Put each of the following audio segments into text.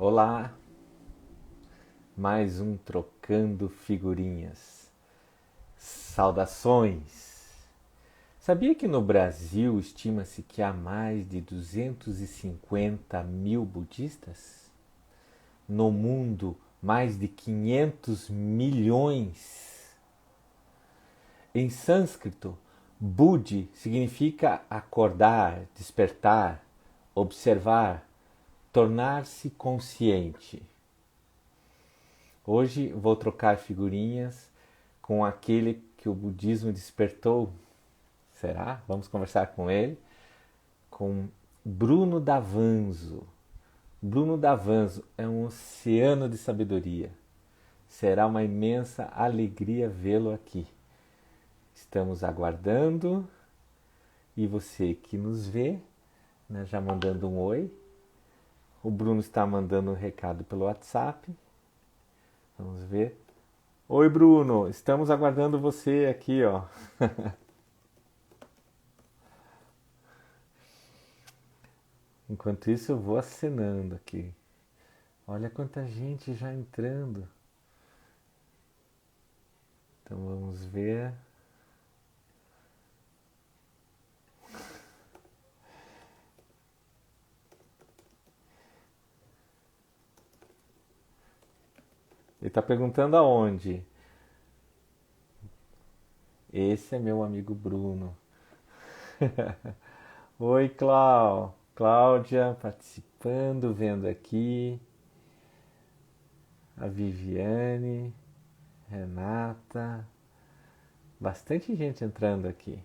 Olá, mais um Trocando Figurinhas. Saudações! Sabia que no Brasil estima-se que há mais de 250 mil budistas? No mundo, mais de 500 milhões. Em sânscrito, Budi significa acordar, despertar, observar, tornar-se consciente. Hoje vou trocar figurinhas com aquele que o budismo despertou. Será? Vamos conversar com ele, com Bruno Davanzo. Bruno Davanzo é um oceano de sabedoria. Será uma imensa alegria vê-lo aqui. Estamos aguardando e você que nos vê, né, já mandando um oi. O Bruno está mandando um recado pelo WhatsApp. Vamos ver. Oi, Bruno, estamos aguardando você aqui, ó. Enquanto isso, eu vou acenando aqui. Olha quanta gente já entrando. Então vamos ver. Ele está perguntando aonde. Esse é meu amigo Bruno. Oi, Cláudia, participando, vendo aqui. A Viviane, Renata. Bastante gente entrando aqui.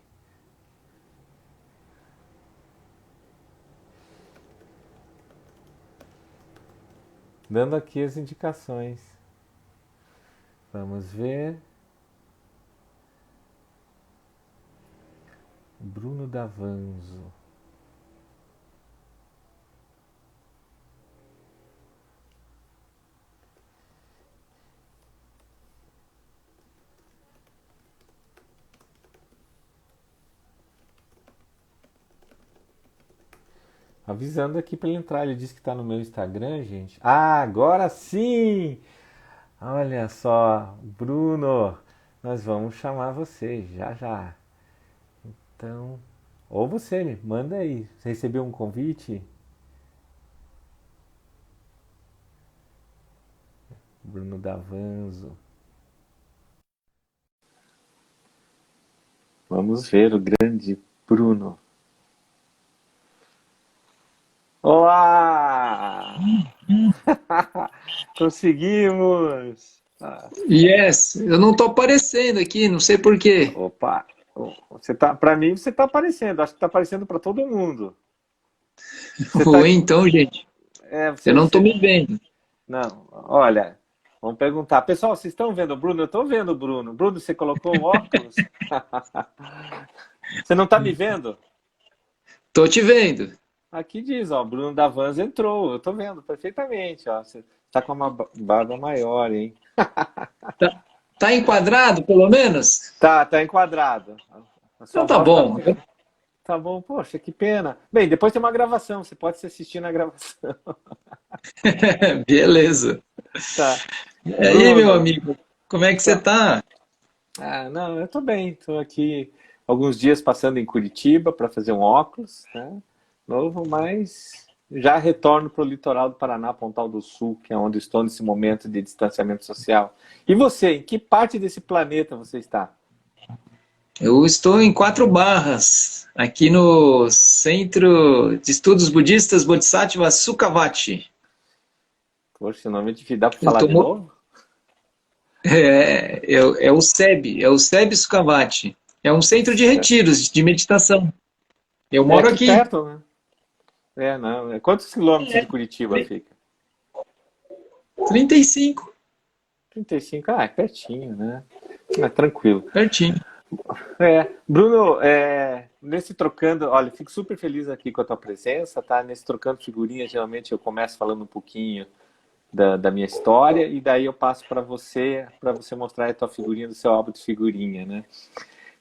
Dando aqui as indicações. Vamos ver. Bruno Davanzo. Avisando aqui para ele entrar. Ele disse que está no meu Instagram, gente. Ah, agora sim! Olha só, Bruno, nós vamos chamar você já já. Então, ou você, manda aí. Você recebeu um convite? Bruno Davanzo. Vamos ver o grande Bruno. Olá! Conseguimos! Yes, eu não tô aparecendo aqui, não sei por quê. Opa! Você tá, para mim você tá aparecendo. Acho que tá aparecendo para todo mundo. Você tá, Ou então, gente, eu não tô você, me vendo. não. Olha, vamos perguntar. Pessoal, vocês estão vendo o Bruno? Eu estou vendo o Bruno. Bruno, você colocou o óculos? Você não está me vendo? Tô te vendo. Aqui diz, ó, Bruno da Vans entrou. Eu estou vendo perfeitamente, ó. Você está com uma barba maior, hein? Tá, tá enquadrado, pelo menos? Tá enquadrado. A sua Então tá voz tá, bom. tá bom. Poxa, que pena. Bem, depois tem uma gravação. Você pode se assistir na gravação. Beleza. Tá. E aí, meu Bruno, amigo, como é que você tá. tá? Não, eu tô bem. Tô aqui alguns dias passando em Curitiba para fazer um óculos, né? Novo, mas já retorno para o litoral do Paraná, Pontal do Sul, que é onde estou nesse momento de distanciamento social. E você, em que parte desse planeta você está? Eu estou em Quatro Barras, aqui no Centro de Estudos Budistas Bodhisattva Sukhavati. Poxa, o nome é difícil. Dá para Eu falar tô, de novo? é o SEB, é o SEB Sukhavati. É um centro de retiros, de meditação. Eu É moro aqui aqui. perto, né? Não. Quantos quilômetros de Curitiba fica? 35, 35. É pertinho, né? É tranquilo. pertinho. Bruno, nesse trocando, olha, fico super feliz aqui com a tua presença, tá? Nesse trocando figurinhas, geralmente eu começo falando um pouquinho da minha história e daí eu passo para você mostrar a tua figurinha do seu álbum de figurinha, né?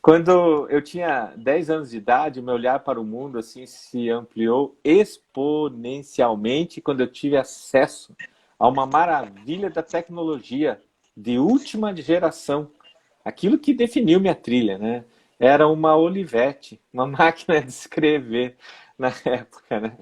Quando eu tinha 10 anos de idade, o meu olhar para o mundo assim se ampliou exponencialmente quando eu tive acesso a uma maravilha da tecnologia de última geração. Aquilo que definiu minha trilha, né? Era uma Olivetti, uma máquina de escrever na época, né?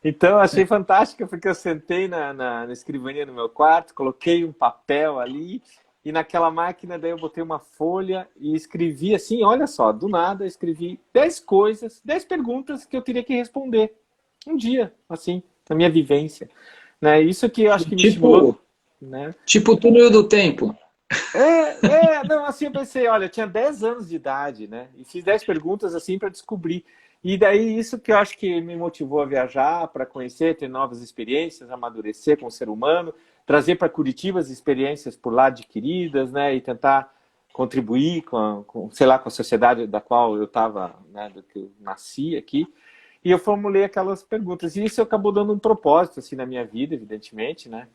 Então, eu achei fantástico porque eu sentei na escrivaninha no meu quarto, coloquei um papel ali e naquela máquina daí eu botei uma folha e escrevi assim, olha só, do nada eu escrevi 10 coisas, 10 perguntas que eu teria que responder um dia, assim, na minha vivência, né? Isso que eu acho que me estimulou, Tipo, né? tipo o túnel do tempo. Não, assim, eu pensei, olha, eu tinha 10 anos de idade, né? E fiz 10 perguntas assim para descobrir. E daí isso que eu acho que me motivou a viajar, para conhecer, ter novas experiências, amadurecer como ser humano, trazer para Curitiba as experiências por lá adquiridas, né? E tentar contribuir sei lá, com a sociedade da qual eu estava, né? Do que eu nasci aqui. E eu formulei aquelas perguntas. E isso acabou dando um propósito assim na minha vida, evidentemente, né?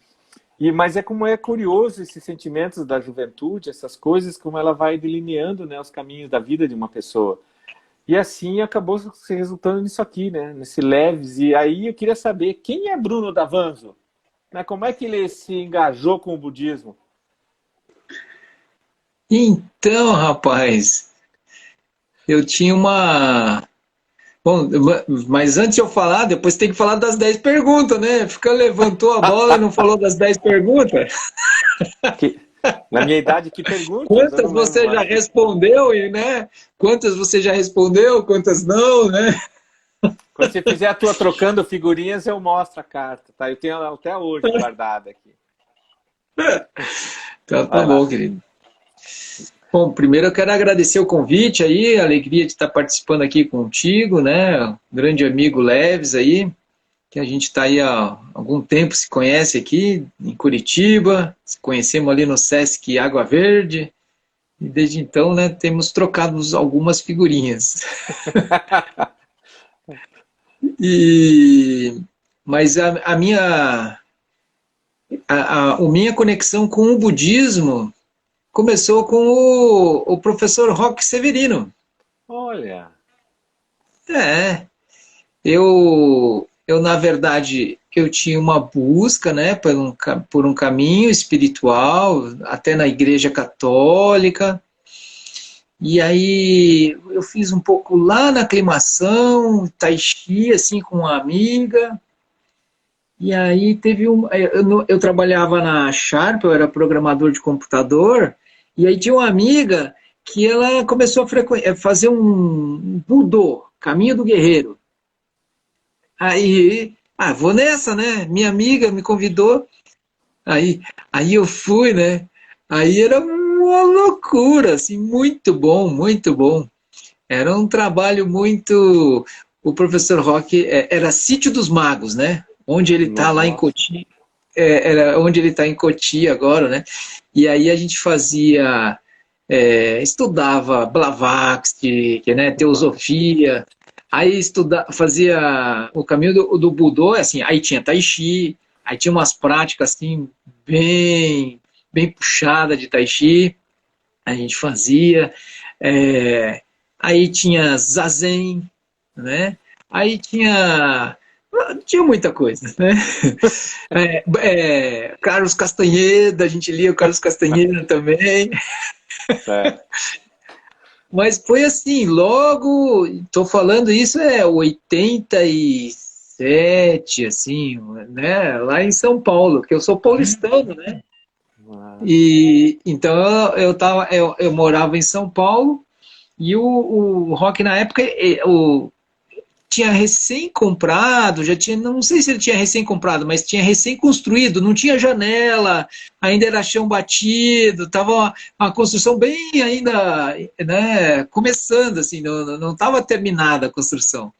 Mas é como é curioso esses sentimentos da juventude, essas coisas, como ela vai delineando, né, os caminhos da vida de uma pessoa. E assim acabou se resultando nisso aqui, né, nesse Leves. E aí eu queria saber, quem é Bruno Davanzo? Né, como é que ele se engajou com o budismo? Então, rapaz, eu tinha uma. Bom, mas antes de eu falar, depois tem que falar das 10 perguntas, né? Fica levantou a bola e não falou das 10 perguntas. Que, na minha idade, que perguntas? Eu Quantas não lembro você já mais. respondeu, e, né? Quantas você já respondeu, quantas não, né? Quando você fizer a tua trocando figurinhas, eu mostro a carta, tá? Eu tenho ela até hoje guardada aqui. Então tá Vai bom, lá. querido. Bom, primeiro eu quero agradecer o convite aí, a alegria de estar participando aqui contigo, né? Um grande amigo Leves aí, que a gente está aí há algum tempo, se conhece aqui em Curitiba, se conhecemos ali no Sesc Água Verde, e desde então, né, temos trocado algumas figurinhas. E, mas a minha conexão com o budismo começou com o professor Roque Severino. Olha, É, eu na verdade, eu tinha uma busca, né, por um caminho espiritual, até na Igreja Católica, e aí eu fiz um pouco lá na aclimação, tai chi, assim, com uma amiga, e aí teve eu trabalhava na Sharp, eu era programador de computador, e aí tinha uma amiga que ela começou a fazer um Budô, Caminho do Guerreiro. Aí, vou nessa, né? Minha amiga me convidou, aí, aí eu fui, né? Aí era uma loucura, assim, muito bom, muito bom. Era um trabalho muito. O professor Roque era Sítio dos Magos, né? Onde ele está lá em nossa. Cotia, era onde ele está em Cotia agora, né? E aí a gente fazia, estudava Blavatsky, que, né, teosofia, aí fazia o caminho do Budô, assim, aí tinha Tai Chi, aí tinha umas práticas assim bem, bem puxada de Tai Chi, a gente fazia, é, aí tinha Zazen, né? Aí tinha muita coisa, né? Carlos Castanheda, a gente lia o Carlos Castanheda também. Certo. Mas foi assim, logo, estou falando isso 87, assim, né? Lá em São Paulo, que eu sou paulistano, né? Ah, E então eu morava em São Paulo e o Rock na época tinha recém comprado, já tinha, não sei se ele tinha recém comprado, mas tinha recém construído, não tinha janela, ainda era chão batido, estava uma construção bem ainda, né, começando, assim, não estava terminada a construção.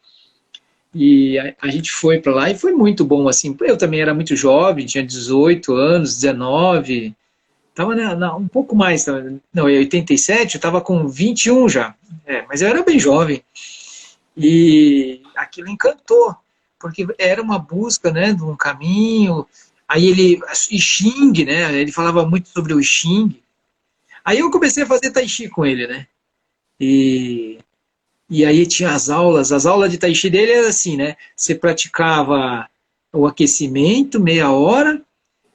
E a gente foi para lá e foi muito bom, assim, eu também era muito jovem, tinha 18 anos, 19, estava um pouco mais, não, em 87 eu estava com 21 já, mas eu era bem jovem. E aquilo encantou, porque era uma busca, né, de um caminho. Aí e Xing, né, ele falava muito sobre o Xing. Aí eu comecei a fazer Tai Chi com ele, né. E, e aí tinha as aulas de Tai Chi dele era assim, né? Você praticava o aquecimento, meia hora,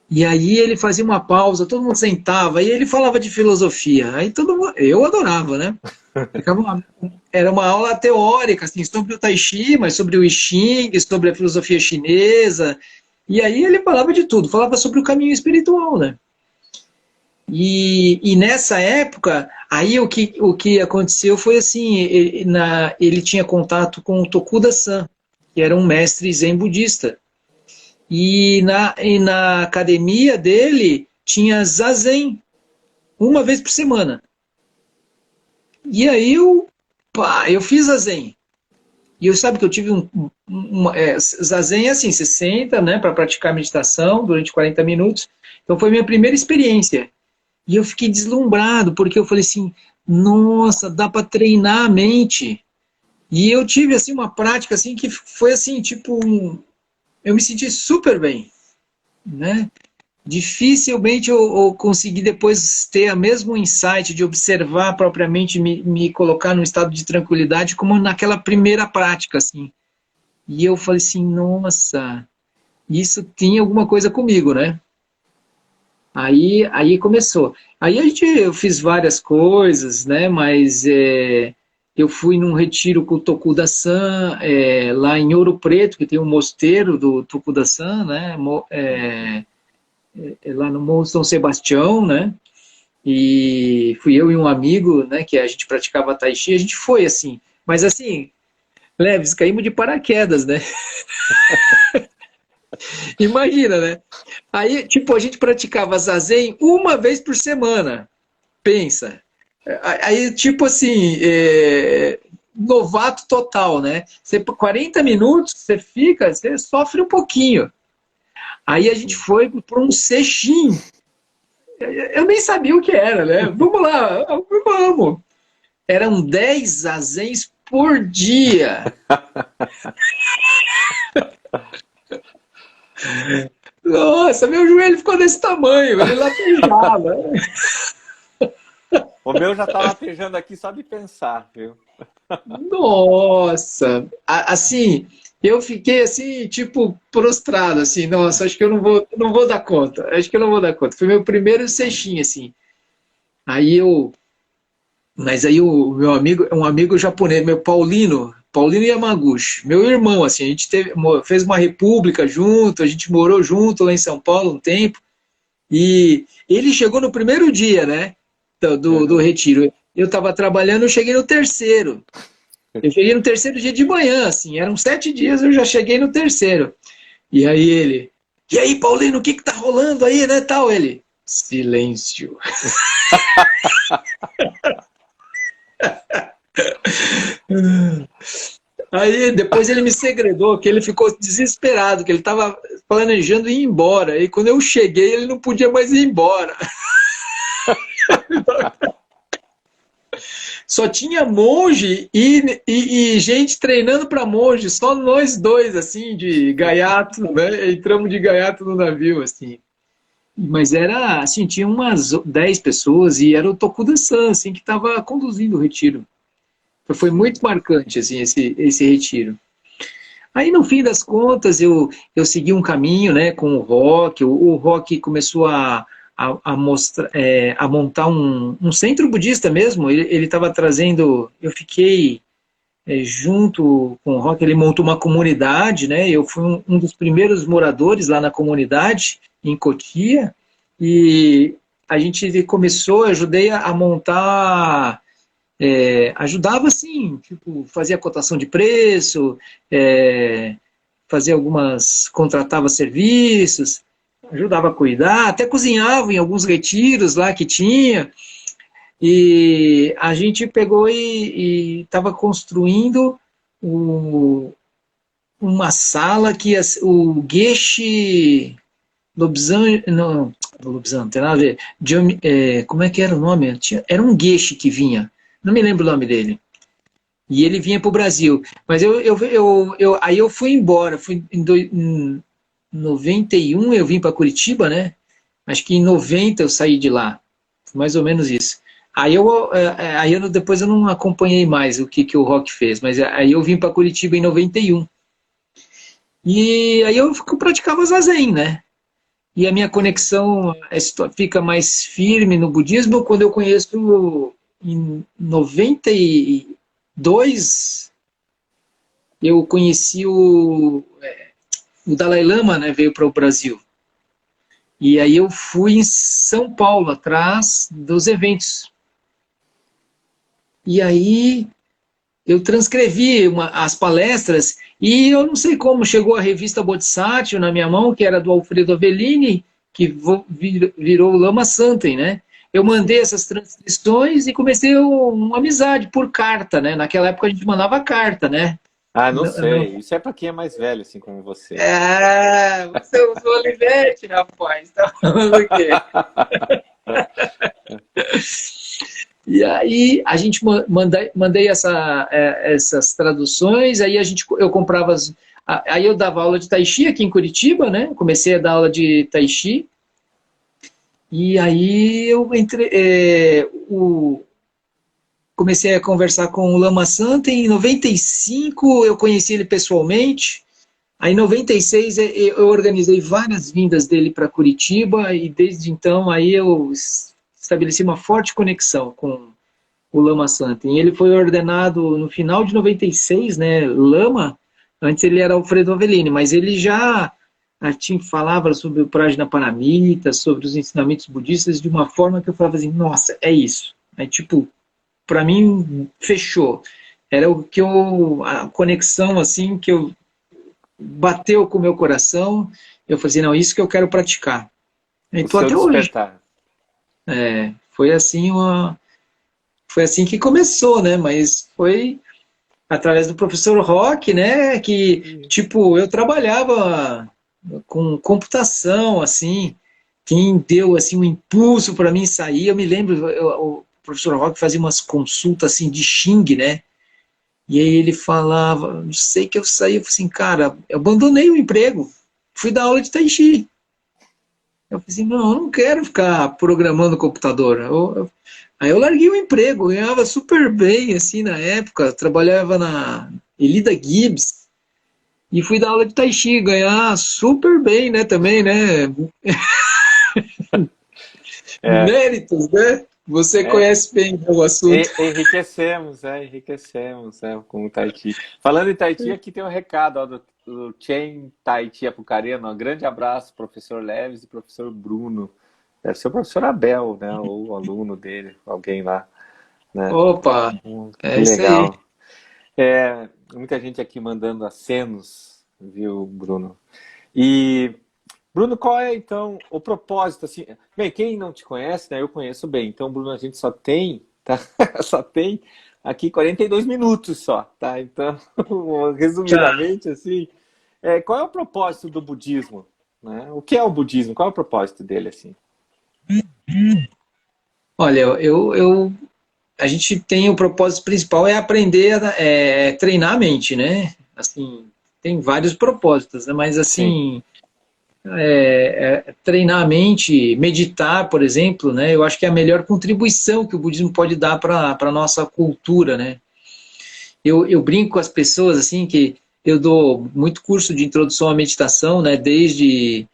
e aí ele fazia uma pausa, todo mundo sentava, e ele falava de filosofia. Aí todo mundo, eu adorava, né? Era uma aula teórica, assim, sobre o Tai Chi, mas sobre o I Ching, sobre a filosofia chinesa. E aí ele falava de tudo, falava sobre o caminho espiritual, né? E nessa época, aí o que aconteceu foi assim, ele tinha contato com o Tokuda-san, que era um mestre zen budista. E na academia dele tinha zazen, uma vez por semana. E aí eu fiz zazen. E eu sabe que eu tive zazen é assim, você senta, né, para praticar meditação durante 40 minutos. Então foi minha primeira experiência. E eu fiquei deslumbrado, porque eu falei assim, nossa, dá para treinar a mente. E eu tive assim uma prática assim que foi assim, tipo, eu me senti super bem, né? Dificilmente eu consegui depois ter o mesmo insight de observar propriamente, me colocar num estado de tranquilidade como naquela primeira prática, assim. E eu falei assim, nossa, isso tinha alguma coisa comigo, né? Aí começou. Eu fiz várias coisas, né? Mas eu fui num retiro com o Tokuda-san, lá em Ouro Preto, que tem um mosteiro do Tokuda-san, né? Lá no Morro São Sebastião, né? E fui eu e um amigo, né? Que a gente praticava Tai Chi, a gente foi assim. Mas assim, leves, caímos de paraquedas, né? Imagina, né? Aí, tipo, a gente praticava zazen uma vez por semana. Pensa. Aí, tipo assim, novato total, né? Você, por 40 minutos, você fica, você sofre um pouquinho. Aí a gente foi para um sexim. Eu nem sabia o que era, né? Vamos lá, vamos. Eram 10 zazens por dia. Nossa, meu joelho ficou desse tamanho, ele latejava. O meu já tá latejando aqui só de pensar, viu? Nossa, assim, eu fiquei assim, tipo, prostrado, assim, nossa, acho que eu não vou dar conta, acho que eu não vou dar conta. Foi meu primeiro seixinho, assim. Aí eu, mas aí o meu amigo, um amigo japonês, meu Paulino Yamaguchi, meu irmão, assim, a gente fez uma república junto, a gente morou junto lá em São Paulo um tempo, e ele chegou no primeiro dia, né, do Uhum. retiro. Eu estava trabalhando, eu cheguei no terceiro. Eu cheguei no terceiro dia de manhã, assim, eram 7 dias, eu já cheguei no terceiro. E aí ele, e aí, Paulino, o que que tá rolando aí, né, tal? Ele, silêncio. Aí depois ele me segredou, que ele ficou desesperado, que ele estava planejando ir embora. E quando eu cheguei, ele não podia mais ir embora. Só tinha monge e gente treinando para monge, só nós dois, assim, de gaiato, né? Entramos de gaiato no navio, assim. Mas era, assim, tinha umas 10 pessoas e era o Tokuda-san, assim, que estava conduzindo o retiro. Foi muito Sim. marcante, assim, esse retiro. Aí, no fim das contas, eu segui um caminho, né, com o rock. O rock começou a montar um centro budista mesmo. Ele estava trazendo. Eu fiquei junto com o rock. Ele montou uma comunidade, né? Eu fui um dos primeiros moradores lá na comunidade, em Cotia. E a gente começou, ajudei a montar. Ajudava assim, tipo, fazia cotação de preço, fazia algumas, contratava serviços, ajudava a cuidar, até cozinhava em alguns retiros lá que tinha, e a gente pegou e estava construindo o- uma sala que o Geshe Lobzan, não, Lobzan, não tem nada a ver, como é que era o nome? Era um Geshe que vinha, não me lembro o nome dele. E ele vinha para o Brasil. Mas aí eu fui embora. Em 91 eu vim para Curitiba, né? Acho que em 90 eu saí de lá. Foi mais ou menos isso. Depois eu não acompanhei mais o que o Rock fez, mas aí eu vim para Curitiba em 91. E aí eu praticava zazen, né? E a minha conexão fica mais firme no budismo quando eu conheço, em 92, eu conheci o Dalai Lama, né, veio para o Brasil. E aí eu fui em São Paulo, atrás dos eventos. E aí eu transcrevi as palestras e eu não sei como chegou a revista Bodhisattva na minha mão, que era do Alfredo Avellini, que virou o Lama Santen, né? Eu mandei essas transcrições e comecei uma amizade por carta, né? Naquela época a gente mandava carta, né? Ah, não sei. Isso é para quem é mais velho, assim como você. Você usou Olivetti, rapaz. Tá falando o quê? E aí a gente mandei essas traduções, aí eu comprava aí eu dava aula de Tai Chi aqui em Curitiba, né? Comecei a dar aula de Tai Chi. E aí eu comecei a conversar com o Lama Santen. Em 95 eu conheci ele pessoalmente. Aí em 96 eu organizei várias vindas dele para Curitiba e desde então aí eu estabeleci uma forte conexão com o Lama Santen. Ele foi ordenado no final de 96, né? Lama, antes ele era Alfredo Avellini, mas ele já falava sobre o Prajnaparamita, sobre os ensinamentos budistas de uma forma que eu falava assim, nossa, é isso. Aí, tipo, para mim, fechou. Era a conexão, assim, que eu bateu com o meu coração, eu falei assim, não, isso que eu quero praticar. O Então, seu até hoje. despertar. Foi assim que começou, né? Mas foi através do professor Rock, né? Que, tipo, eu trabalhava com computação, assim, quem deu, assim, um impulso para mim sair, eu me lembro, o professor Rock fazia umas consultas, assim, de Xing, né? E aí ele falava, não sei que eu saí, eu falei assim, cara, eu abandonei o emprego, fui dar aula de Tai Chi. Eu falei assim, não, eu não quero ficar programando computador. Aí eu larguei o emprego, ganhava super bem, assim, na época, trabalhava na Elida Gibbs, e fui dar aula de Tai Chi, ganhar super bem, né, também, né? Méritos, né? Você É, conhece bem o assunto. enriquecemos, com o Tai Chi. Falando em Tai Chi, aqui tem um recado ó, do Chen Tai Chi Apucarana. Um grande abraço, professor Leves e professor Bruno. Deve ser o professor Abel, né? Ou o aluno dele, alguém lá, né? Opa, Que é isso aí. legal. Muita gente aqui mandando acenos, viu, Bruno? E Bruno, qual é então o propósito assim? Bem, quem não te conhece, né? Eu conheço bem. Então, Bruno, a gente só tem, tá? Só tem aqui 42 minutos só, tá? Então, Tá. resumidamente assim, qual é o propósito do budismo, né? O que é o budismo? Qual é o propósito dele assim? Olha, a gente tem o propósito principal é aprender a treinar a mente, né? Assim, tem vários propósitos, né? Mas Sim. assim, treinar a mente, meditar, por exemplo, né? Eu acho que é a melhor contribuição que o budismo pode dar para a nossa cultura, né? Eu brinco com as pessoas assim que eu dou muito curso de introdução à meditação, né? Desde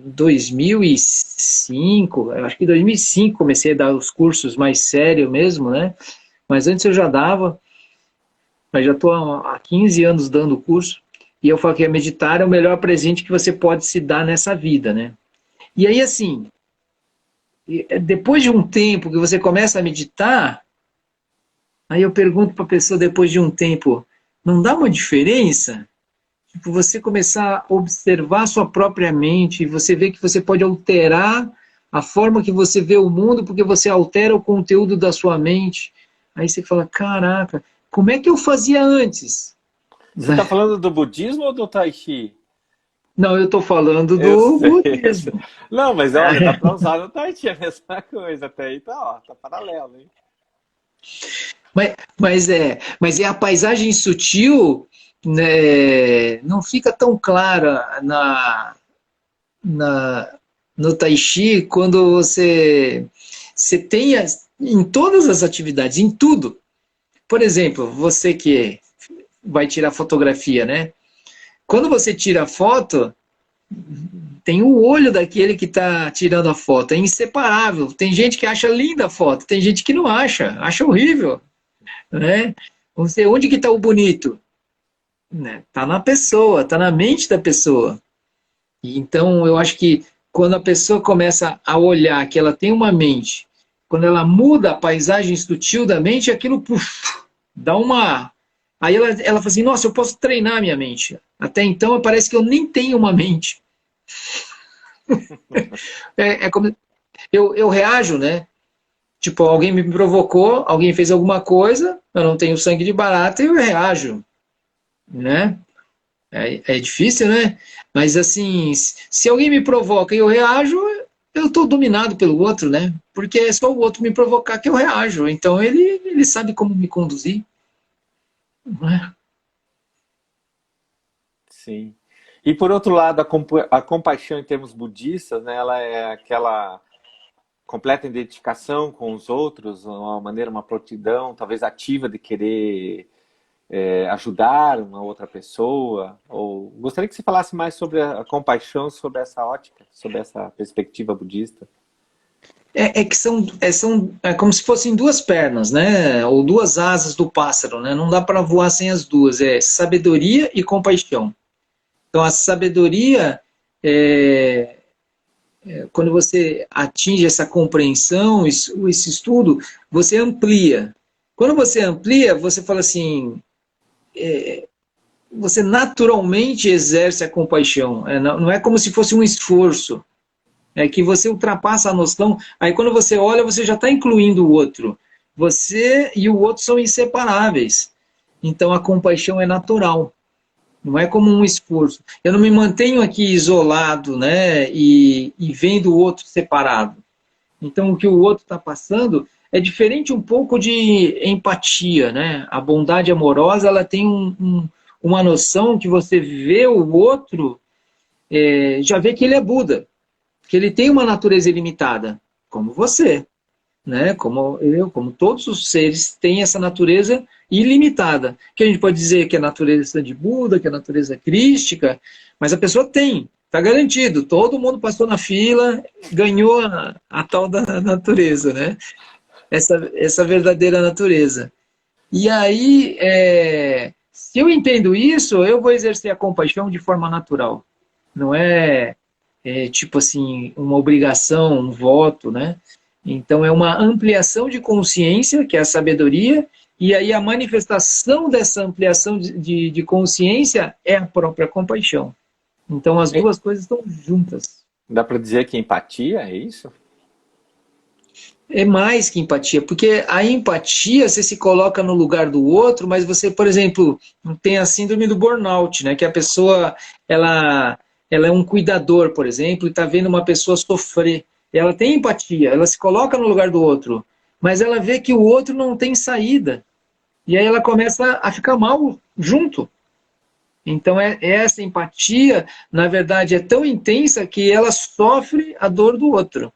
2005, eu acho que 2005 comecei a dar os cursos mais sério mesmo, né? Mas antes eu já dava, mas já estou há 15 anos dando o curso, e eu falo que meditar é o melhor presente que você pode se dar nessa vida, né? E aí, assim, depois de um tempo que você começa a meditar, aí eu pergunto para a pessoa depois de um tempo, não dá uma diferença? Tipo, você começar a observar a sua própria mente, e você vê que você pode alterar a forma que você vê o mundo, porque você altera o conteúdo da sua mente. Aí você fala, caraca, como é que eu fazia antes? Você está falando do budismo ou do Tai Chi? Não, eu estou falando Eu do sei, eu sei. budismo. Não, mas olha, dá para usar no Tai Chi, é a mesma coisa. Até aí tá, ó, tá paralelo, hein? Mas a paisagem sutil, né, não fica tão clara na, no Tai Chi quando você você tenha em todas as atividades, em tudo. Por exemplo, você que vai tirar fotografia, né? Quando você tira a foto, tem o olho daquele que está tirando a foto, é inseparável. Tem gente que acha linda a foto, tem gente que não acha horrível, né? Você, onde que está o bonito? Né? Tá na pessoa, tá na mente da pessoa. E então, eu acho que quando a pessoa começa a olhar que ela tem uma mente, quando ela muda a paisagem sutil da mente, aquilo dá uma... Aí ela fala assim, nossa, eu posso treinar minha mente. Até então, parece que eu nem tenho uma mente. É como... Eu reajo, né? Tipo, alguém me provocou, alguém fez alguma coisa, eu não tenho sangue de barata e eu reajo, né? É difícil, né? Mas assim, se alguém me provoca e eu reajo, eu estou dominado pelo outro, né? Porque é só o outro me provocar que eu reajo. Então ele sabe como me conduzir, né? Sim. E por outro lado, a compaixão em termos budistas, né, ela é aquela completa identificação com os outros, uma maneira, uma prontidão, talvez ativa de querer ajudar uma outra pessoa. Ou gostaria que você falasse mais sobre a compaixão, sobre essa ótica, sobre essa perspectiva budista. Que é como se fossem duas pernas, né? Ou duas asas do pássaro, né? Não dá para voar sem as duas. É sabedoria e compaixão. Então, a sabedoria, quando você atinge essa compreensão, esse estudo, você amplia. Quando você amplia, você fala assim, você naturalmente exerce a compaixão. Não é como se fosse um esforço. É que você ultrapassa a noção. Aí, quando você olha, você já está incluindo o outro. Você e o outro são inseparáveis. Então, a compaixão é natural. Não é como um esforço. Eu não me mantenho aqui isolado, né, e vendo o outro separado. Então, o que o outro está passando é diferente um pouco de empatia, né? A bondade amorosa, ela tem uma noção que você vê o outro, já vê que ele é Buda, que ele tem uma natureza ilimitada, como você, né? Como eu, como todos os seres têm essa natureza ilimitada. Que a gente pode dizer que é a natureza de Buda, que é a natureza crística, mas a pessoa tem, está garantido. Todo mundo passou na fila, ganhou a tal da natureza, né? Essa verdadeira natureza. E aí, se eu entendo isso, eu vou exercer a compaixão de forma natural. Não tipo assim, uma obrigação, um voto, né? Então é uma ampliação de consciência, que é a sabedoria, e aí a manifestação dessa ampliação de consciência é a própria compaixão. Então as duas coisas estão juntas. Dá para dizer que empatia é isso? É mais que empatia, porque a empatia você se coloca no lugar do outro, mas você, por exemplo, tem a síndrome do burnout, né? Que a pessoa ela é um cuidador, por exemplo, e está vendo uma pessoa sofrer. Ela tem empatia, ela se coloca no lugar do outro, mas ela vê que o outro não tem saída. E aí ela começa a ficar mal junto. Então essa empatia, na verdade, é tão intensa que ela sofre a dor do outro.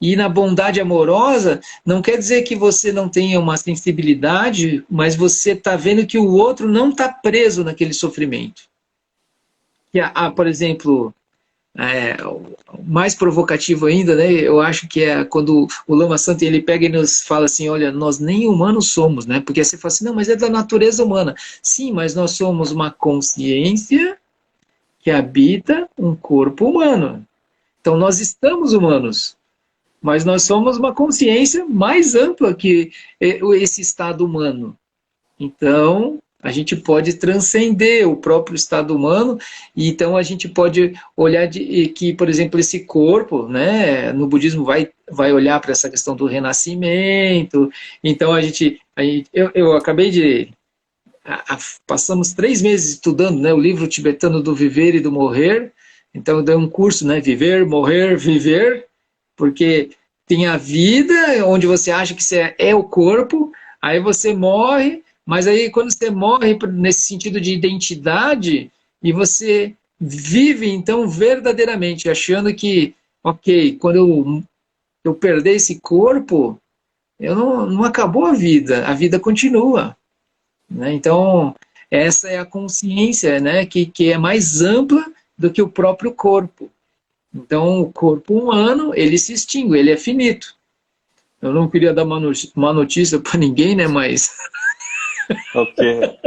E na bondade amorosa, não quer dizer que você não tenha uma sensibilidade, mas você está vendo que o outro não está preso naquele sofrimento. Por exemplo, mais provocativo ainda, né? Eu acho que é quando o Lama Santo ele pega e nos fala assim, olha, nós nem humanos somos, né? Porque você fala assim, não, mas é da natureza humana. Sim, mas nós somos uma consciência que habita um corpo humano. Então nós estamos humanos, mas nós somos uma consciência mais ampla que esse estado humano. Então, a gente pode transcender o próprio estado humano, e então a gente pode olhar que, por exemplo, esse corpo, né, no budismo vai olhar para essa questão do renascimento. Então eu acabei de passamos 3 meses estudando, né, o livro tibetano do Viver e do Morrer. Então eu dei um curso, né, Viver, Morrer, Viver, porque tem a vida onde você acha que você é o corpo, aí você morre. Mas aí, quando você morre nesse sentido de identidade, e você vive, então, verdadeiramente, achando que, ok, quando eu eu perder esse corpo, não acabou a vida continua, né? Então, essa é a consciência, né, que é mais ampla do que o próprio corpo. Então, o corpo humano, ele se extingue, ele é finito. Eu não queria dar uma notícia para ninguém, né, mas Ok.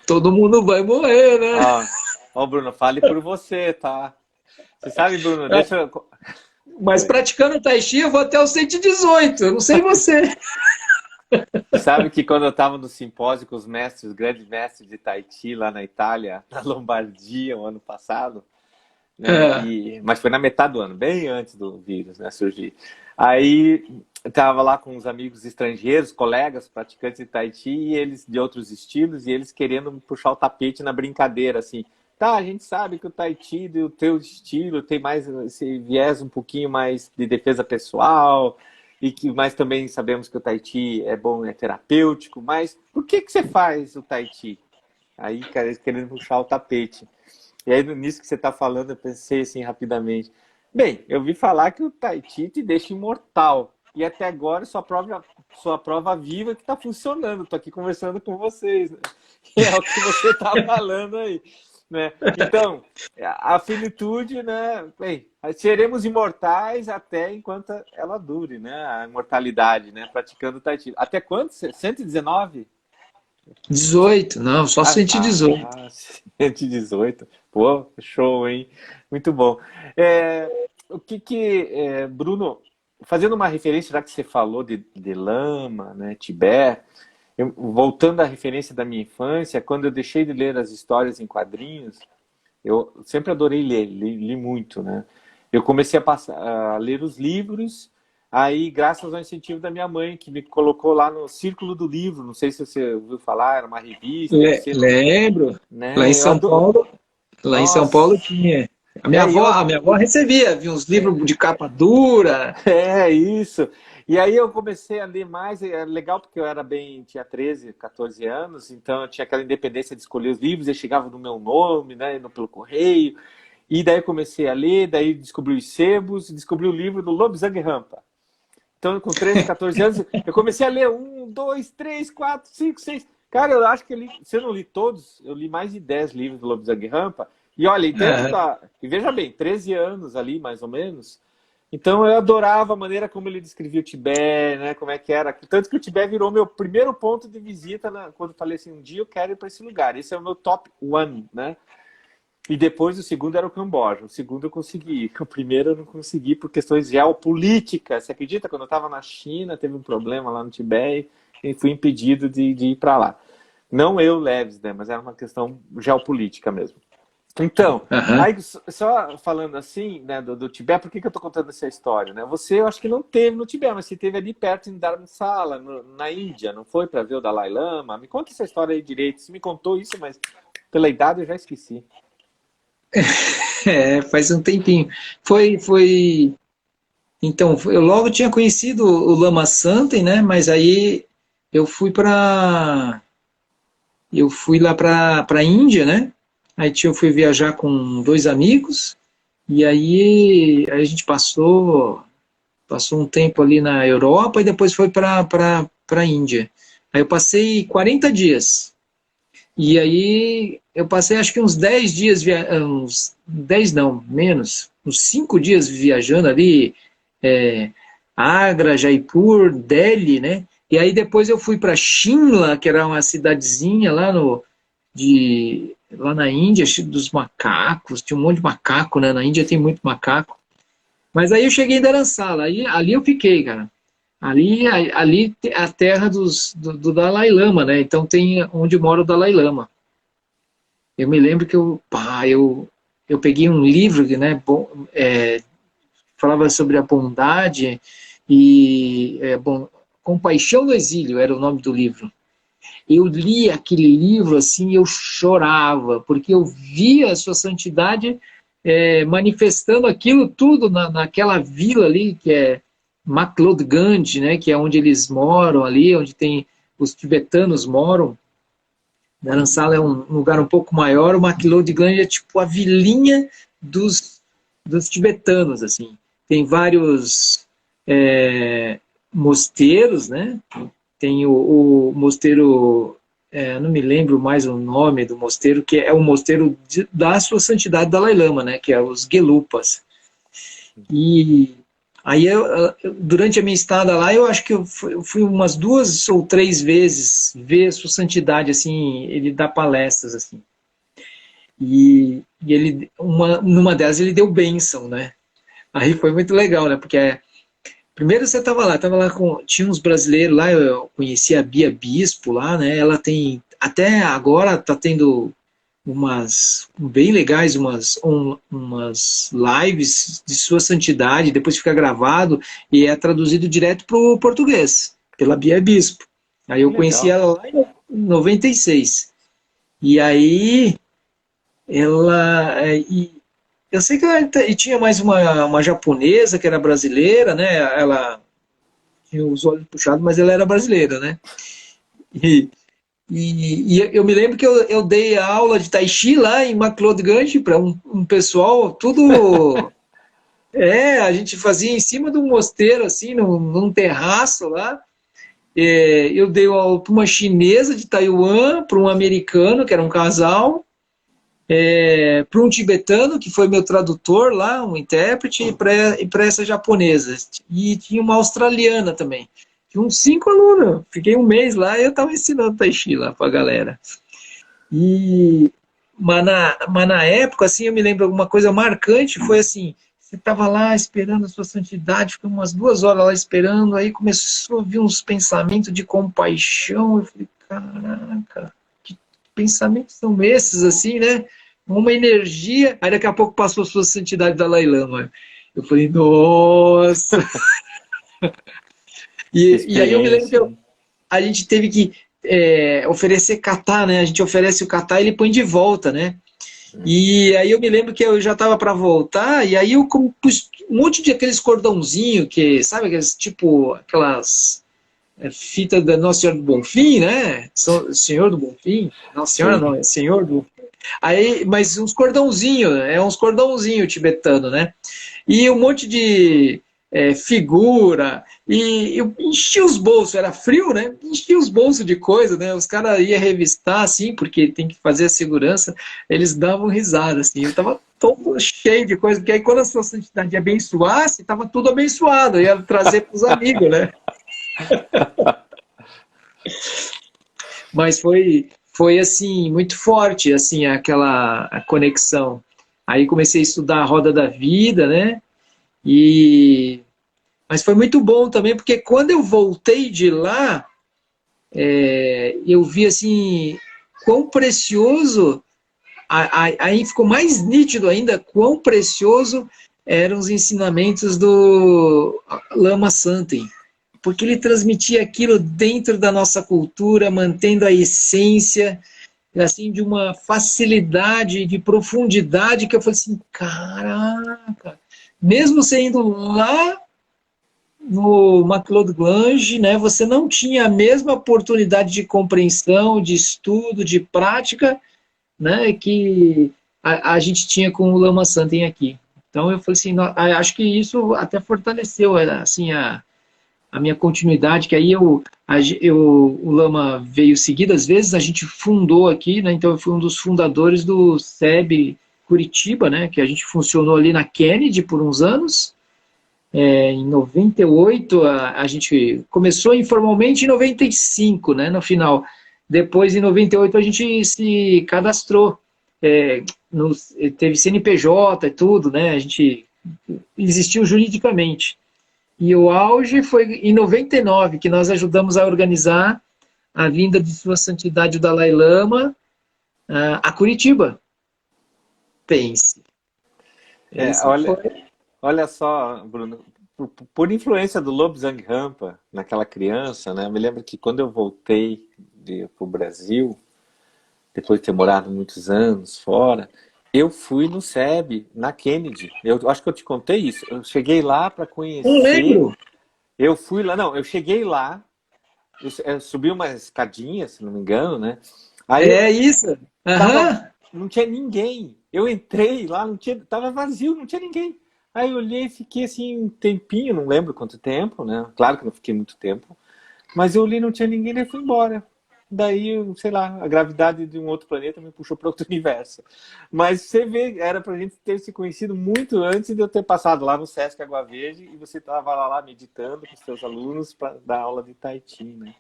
todo mundo vai morrer, né? Ó, Bruno, fale por você, tá? Você sabe, Bruno, deixa eu... Mas praticando Tai Chi, eu vou até os 118, eu não sei você. Você sabe que quando eu estava no simpósio com os mestres, os grandes mestres de Tai Chi lá na Itália, na Lombardia, o ano passado, né? Mas foi na metade do ano, bem antes do vírus, né, surgir. Aí estava lá com uns amigos estrangeiros, colegas, praticantes de Tai Chi, e eles de outros estilos, e eles querendo puxar o tapete na brincadeira, assim. Tá, a gente sabe que o Tai Chi do teu estilo tem mais esse viés um pouquinho mais de defesa pessoal, mas também sabemos que o Tai Chi é bom, é terapêutico, mas por que você faz o Tai Chi? Aí, cara, eles querendo puxar o tapete. E aí, nisso que você está falando, eu pensei assim rapidamente. Bem, eu vi falar que o Tai Chi te deixa imortal. E até agora sua prova viva que está funcionando. Estou aqui conversando com vocês, né? E é o que você está falando aí, né? Então, a finitude, né? Bem, seremos imortais até enquanto ela dure, né? A imortalidade, né? Praticando o Tai Chi. Até quanto? 119? 18, não, só 118. 118. Pô, show, hein? Muito bom. Bruno, fazendo uma referência, já que você falou de lama, né, Tibete, voltando à referência da minha infância, quando eu deixei de ler as histórias em quadrinhos, eu sempre adorei ler, li muito, né? Eu comecei a ler os livros. Aí, graças ao incentivo da minha mãe, que me colocou lá no Círculo do Livro, não sei se você ouviu falar, era uma revista. Lembro. Né? Lá em São Paulo, Nossa, tinha. A minha avó recebia, vi uns livros de capa dura. É isso. E aí eu comecei a ler mais, é legal porque eu tinha 13, 14 anos, então eu tinha aquela independência de escolher os livros, eles chegavam no meu nome, né, pelo correio. E daí eu comecei a ler, daí descobri os sebos, descobri o livro do Lobsang Rampa. Então, com 13, 14 anos, eu comecei a ler 1, 2, 3, 4, 5, 6. Cara, eu acho que se eu não li todos, eu li mais de 10 livros do Lobsang Rampa. E olha, e veja bem, 13 anos ali, mais ou menos. Então, eu adorava a maneira como ele descrevia o Tibete, né? Como é que era. Tanto que o Tibete virou meu primeiro ponto de visita, quando eu falei assim, um dia eu quero ir para esse lugar. Esse é o meu top one, né? E depois o segundo era o Camboja. O segundo eu consegui. O primeiro eu não consegui por questões geopolíticas. Você acredita? Quando eu estava na China, teve um problema lá no Tibete e fui impedido de ir para lá. Não eu, Leves, né? Mas era uma questão geopolítica mesmo. Então, aí só falando assim, né, do Tibete, por que eu estou contando essa história? Né? Você, eu acho que não teve no Tibete, mas você teve ali perto em Dharamsala, na Índia, não foi para ver o Dalai Lama? Me conta essa história aí direito. Você me contou isso, mas pela idade eu já esqueci. Faz um tempinho. Então, eu logo tinha conhecido o Lama Santen, né? Mas aí eu fui lá para a Índia, né? Aí eu fui viajar com 2 amigos e aí a gente passou um tempo ali na Europa e depois foi para a Índia. Aí eu passei 40 dias. E aí eu passei acho que uns 10 dias, uns 10 não, menos, uns 5 dias viajando ali, Agra, Jaipur, Delhi, né? E aí depois eu fui para Shimla, que era uma cidadezinha lá na Índia, dos macacos, tinha um monte de macaco, né? Na Índia tem muito macaco. Mas aí eu cheguei em Dharamsala, ali eu fiquei, cara. Ali é a terra do Dalai Lama, né? Então tem onde mora o Dalai Lama. Eu me lembro que eu peguei um livro, né? Falava sobre a bondade Compaixão no Exílio era o nome do livro. Eu li aquele livro assim, eu chorava, porque eu via a sua santidade manifestando aquilo tudo naquela vila ali, que é McLeodganj, né, que é onde eles moram ali, onde os tibetanos moram. Dharamsala é um lugar um pouco maior, o McLeodganj é tipo a vilinha dos tibetanos, assim. Tem vários mosteiros, né? Tem o mosteiro, não me lembro mais o nome do mosteiro, que é o mosteiro da Sua Santidade Dalai Lama, né? Que é os Gelupas. E aí, durante a minha estada lá, eu acho que eu fui umas 2 ou 3 vezes ver Sua Santidade, assim, ele dá palestras, assim. E ele, numa delas ele deu bênção, né? Aí foi muito legal, né? Porque primeiro você estava lá tinha uns brasileiros lá, eu conheci a Bia Bispo lá, né? Ela tem, até agora tá tendo umas bem legais, umas lives de Sua Santidade, depois fica gravado e é traduzido direto para o português, pela Bia Bispo. Aí Que eu conheci legal. ela lá em 96. E aí eu sei que e tinha mais uma japonesa que era brasileira, né? Ela tinha os olhos puxados, mas ela era brasileira, né? E, e eu me lembro que eu dei aula de Tai Chi lá em McLeod para um pessoal, tudo. A gente fazia em cima de um mosteiro, assim, num terraço lá. Eu dei aula para uma chinesa de Taiwan, para um americano, que era um casal, para um tibetano, que foi meu tradutor lá, um intérprete, e para essa japonesa. E tinha uma australiana também. Tinha uns 5 alunos. Fiquei um mês lá e eu estava ensinando Tai Chi lá para a galera. E, mas na época, assim, eu me lembro alguma coisa marcante, foi assim, você estava lá esperando a sua santidade, ficou umas 2 horas lá esperando, aí começou a vir uns pensamentos de compaixão, eu falei, caraca, que pensamentos são esses, assim, né? Uma energia, aí daqui a pouco passou a sua santidade Dalai Lama. Eu falei, nossa! Que E aí eu me lembro que experiência, né? a gente teve que oferecer kata, né? A gente oferece o kata e ele põe de volta, né? E aí eu me lembro que eu já estava para voltar, e aí eu pus um monte de aqueles cordãozinho que, sabe, aquelas fitas da Nossa Senhora do Bonfim, né? Senhor do Bonfim? Nossa Senhora não, Sim. é Senhor do... Aí, mas uns cordãozinho, uns cordãozinho tibetano, né? E um monte de figura, e eu enchi os bolsos, era frio, né? Enchi os bolsos de coisa, né? Os caras iam revistar, assim, porque tem que fazer a segurança, eles davam risada, assim. Eu tava todo cheio de coisa, porque aí quando a sua santidade abençoasse, tava tudo abençoado, eu ia trazer para os amigos, né? Mas foi assim, muito forte, assim, a conexão. Aí comecei a estudar a roda da vida, né? E mas foi muito bom também, porque quando eu voltei de lá, eu vi assim quão precioso, aí ficou mais nítido ainda quão precioso eram os ensinamentos do Lama Santen, porque ele transmitia aquilo dentro da nossa cultura, mantendo a essência, assim, de uma facilidade, de profundidade, que eu falei assim, caraca, mesmo sendo lá no McLeod, né, você não tinha a mesma oportunidade de compreensão, de estudo, de prática, né, que a gente tinha com o Lama Santen aqui. Então eu falei assim, acho que isso até fortaleceu assim a minha continuidade, que aí o Lama veio seguidas vezes, a gente fundou aqui, né, então eu fui um dos fundadores do SEB Curitiba, né, que a gente funcionou ali na Kennedy por uns anos. Em 98, a gente começou informalmente em 95, né, no final. Depois, em 98, a gente se cadastrou. É, teve CNPJ e tudo, né? A gente existiu juridicamente. E o auge foi em 99, que nós ajudamos a organizar a vinda de Sua Santidade o Dalai Lama a Curitiba. Pense. É, Esse foi. olha só, Bruno, por influência do Lobsang Rampa naquela criança, né? Eu me lembro que quando eu voltei para o Brasil, depois de ter morado muitos anos fora, eu fui no SEB, na Kennedy. Eu acho que eu te contei isso. Eu cheguei lá para Não conhecer. lembro. Eu fui lá, não, eu cheguei lá, eu subi uma escadinha, se não me engano, né? Aí eu É isso. tava, Aham. não tinha ninguém. Eu entrei lá, não tinha, tava vazio, não tinha ninguém. Aí eu olhei e fiquei assim um tempinho, não lembro quanto tempo, né? Claro que não fiquei muito tempo, mas eu olhei e não tinha ninguém, daí fui embora. Daí, sei lá, a gravidade de um outro planeta me puxou para outro universo. Mas você vê, era pra gente ter se conhecido muito antes de eu ter passado lá no Sesc Água Verde e você estava lá meditando com os seus alunos para dar aula de Tai Chi, né?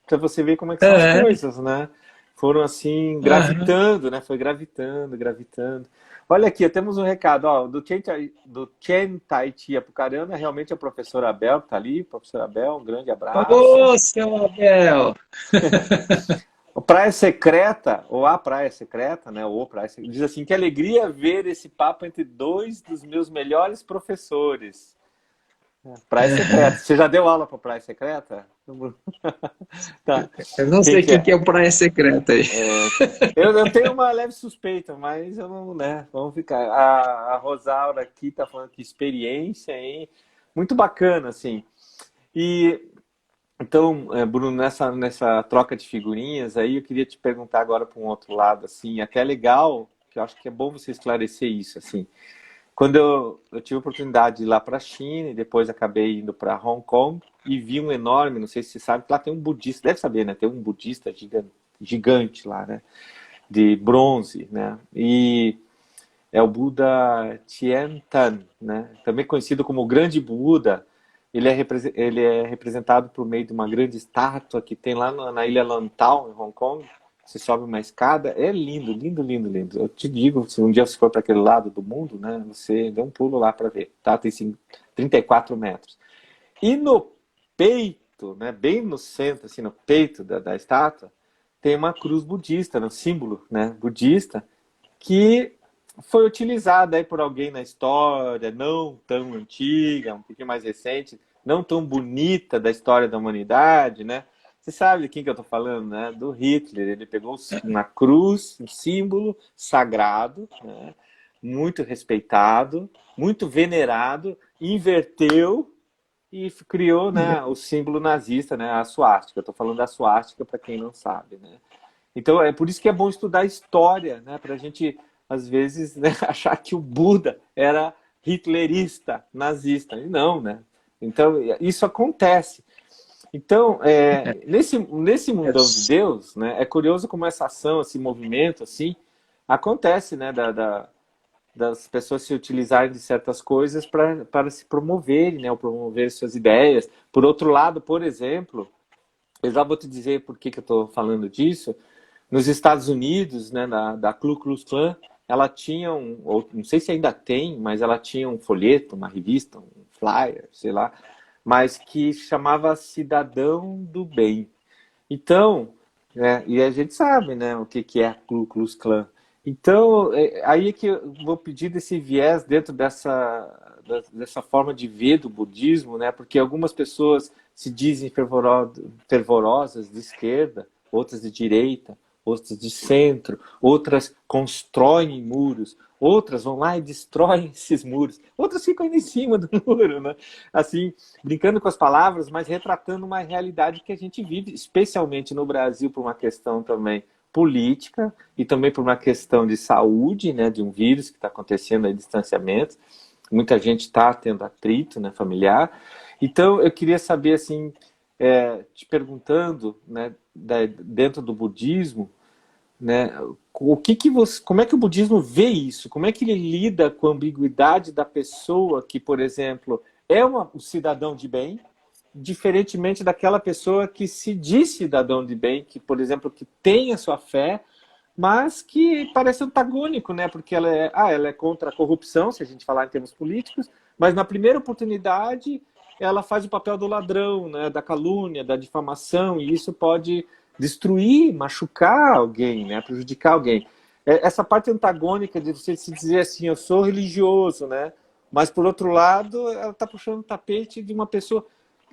Pra você ver como é que são as É, coisas, né? Foram assim, aham. gravitando, né? Foi gravitando, gravitando. Olha aqui, temos um recado, ó, do Chen Tai Chi Apucarana, realmente é o professor Abel que tá ali. Professor Abel, um grande abraço. Ô, seu Abel! O Praia Secreta, ou a Praia Secreta, né? Ou Praia Secreta, diz assim: que alegria ver esse papo entre dois dos meus melhores professores. Praia Secreta. Você já deu aula para Praia Secreta? Tá. Eu não Quem sei que quem é? que é o Praia Secreta aí. Eu tenho uma leve suspeita, mas eu não, né? Vamos ficar. A Rosaura aqui tá falando que experiência, hein? Muito bacana, assim. E então, Bruno, nessa troca de figurinhas aí, eu queria te perguntar agora para um outro lado, assim, até legal, que eu acho que é bom você esclarecer isso, assim. Quando eu tive a oportunidade de ir lá para a China e depois acabei indo para Hong Kong e vi um enorme, não sei se você sabe, lá tem um budista, deve saber, né? Tem um budista gigante, gigante lá, né? De bronze, né? E é o Buda Tiantan, né? Também conhecido como o Grande Buda. Ele é representado por meio de uma grande estátua que tem lá na ilha Lantau, em Hong Kong. Você sobe uma escada, é lindo, lindo, lindo, lindo. Eu te digo, se um dia você for para aquele lado do mundo, né, você dê um pulo lá para ver, tá? Tem assim, 34 metros. E no peito, né, bem no centro, assim, no peito da estátua, tem uma cruz budista, um símbolo, né, budista, que foi utilizada aí por alguém na história, não tão antiga, um pouquinho mais recente, não tão bonita da história da humanidade, né? Você sabe de quem que eu estou falando, né? Do Hitler. Ele pegou uma cruz, um símbolo sagrado, né? Muito respeitado, muito venerado, inverteu e criou, né, o símbolo nazista, né, a suástica. Eu estou falando da suástica para quem não sabe, né? Então é por isso que é bom estudar história, né? Para a gente, às vezes, né, achar que o Buda era hitlerista, nazista. E não, né? Então isso acontece. Então, nesse mundão de Deus, né, é curioso como essa ação, esse movimento, assim, acontece, né? Das pessoas se utilizarem de certas coisas para se promoverem, né? Ou promover suas ideias. Por outro lado, por exemplo, eu já vou te dizer por que eu estou falando disso. Nos Estados Unidos, né, da Ku Klux Klan, ela tinha ou não sei se ainda tem, mas ela tinha um folheto, uma revista, um flyer, sei lá, mas que chamava Cidadão do Bem. Então, né, e a gente sabe, né, o que é a Ku Klux Klan. Então, aí é que eu vou pedir desse viés dentro dessa forma de ver do budismo, né, porque algumas pessoas se dizem fervorosas de esquerda, outras de direita, outras de centro, outras constroem muros, outras vão lá e destroem esses muros, outras ficam aí em cima do muro, né? Assim, brincando com as palavras, mas retratando uma realidade que a gente vive, especialmente no Brasil, por uma questão também política e também por uma questão de saúde, né, de um vírus que está acontecendo aí, distanciamento. Muita gente está tendo atrito, né, familiar. Então, eu queria saber, assim, te perguntando, né, dentro do budismo, né, como é que o budismo vê isso? Como é que ele lida com a ambiguidade da pessoa que, por exemplo, é um cidadão de bem, diferentemente daquela pessoa que se diz cidadão de bem, que, por exemplo, que tem a sua fé, mas que parece antagônico, né? Porque ela é contra a corrupção, se a gente falar em termos políticos, mas na primeira oportunidade ela faz o papel do ladrão, né? Da calúnia, da difamação, e isso pode destruir, machucar alguém, né? Prejudicar alguém. Essa parte antagônica de você se dizer assim, eu sou religioso, né? Mas por outro lado, ela está puxando o tapete de uma pessoa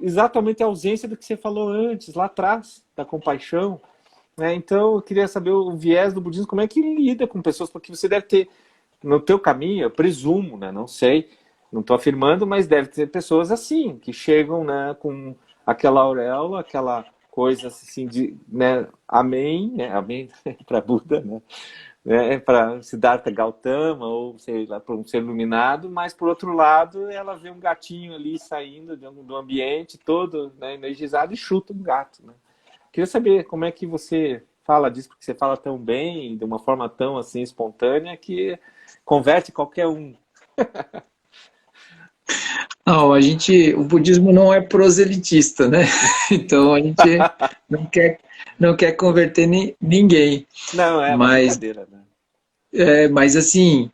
exatamente a ausência do que você falou antes, lá atrás, da compaixão, né? Então, eu queria saber o viés do budismo, como é que ele lida com pessoas, porque você deve ter, no teu caminho, eu presumo, né? Não sei, não estou afirmando, mas deve ter pessoas assim, que chegam, né, com aquela auréola, aquela coisa assim de, né, amém, né, amém para Buda, né? né, para Siddhartha Gautama, ou sei lá, para um ser iluminado, mas por outro lado, ela vê um gatinho ali saindo do ambiente todo, né, energizado, e chuta um gato, né? Queria saber como é que você fala disso, porque você fala tão bem, de uma forma tão assim espontânea, que converte qualquer um. Não, o budismo não é proselitista, né? Então a gente não quer, não quer converter ninguém. Não, é uma Mas, brincadeira, né? mas assim,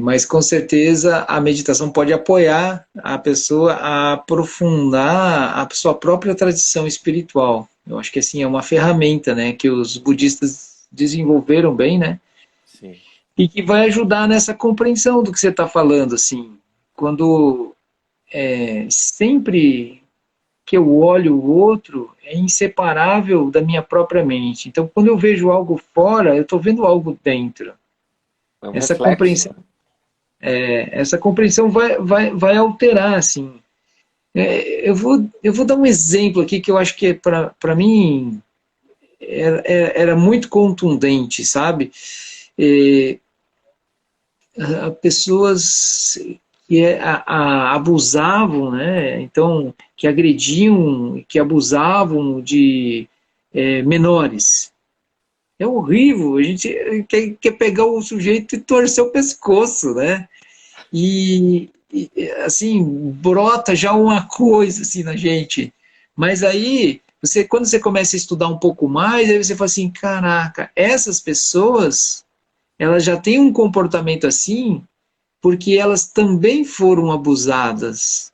mas com certeza a meditação pode apoiar a pessoa a aprofundar a sua própria tradição espiritual. Eu acho que assim é uma ferramenta, né, que os budistas desenvolveram bem, né? Sim. E que vai ajudar nessa compreensão do que você está falando, assim. Quando sempre que eu olho o outro, é inseparável da minha própria mente. Então, quando eu vejo algo fora, eu estou vendo algo dentro. É um Essa reflexo, compreensão, né? essa compreensão vai alterar, assim. Eu vou dar um exemplo aqui que eu acho que para mim era muito contundente, sabe? É, pessoas que abusavam, né? Então, que agrediam, que abusavam de menores. É horrível, a gente quer pegar o sujeito e torcer o pescoço, né? Assim, brota já uma coisa assim na gente. Mas aí, quando você começa a estudar um pouco mais, aí você fala assim, caraca, essas pessoas, elas já têm um comportamento assim porque elas também foram abusadas.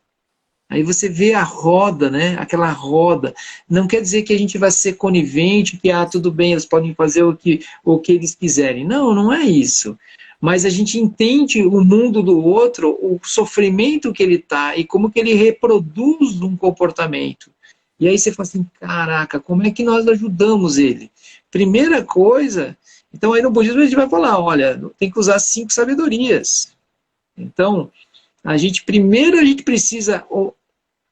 Aí você vê a roda, né? Aquela roda. Não quer dizer que a gente vai ser conivente, que tudo bem, eles podem fazer o que eles quiserem. Não, não é isso. Mas a gente entende o mundo do outro, o sofrimento que ele está e como que ele reproduz um comportamento. E aí você fala assim, caraca, como é que nós ajudamos ele? Primeira coisa, então aí no budismo a gente vai falar, olha, tem que usar 5 sabedorias. Então, primeiro a gente precisa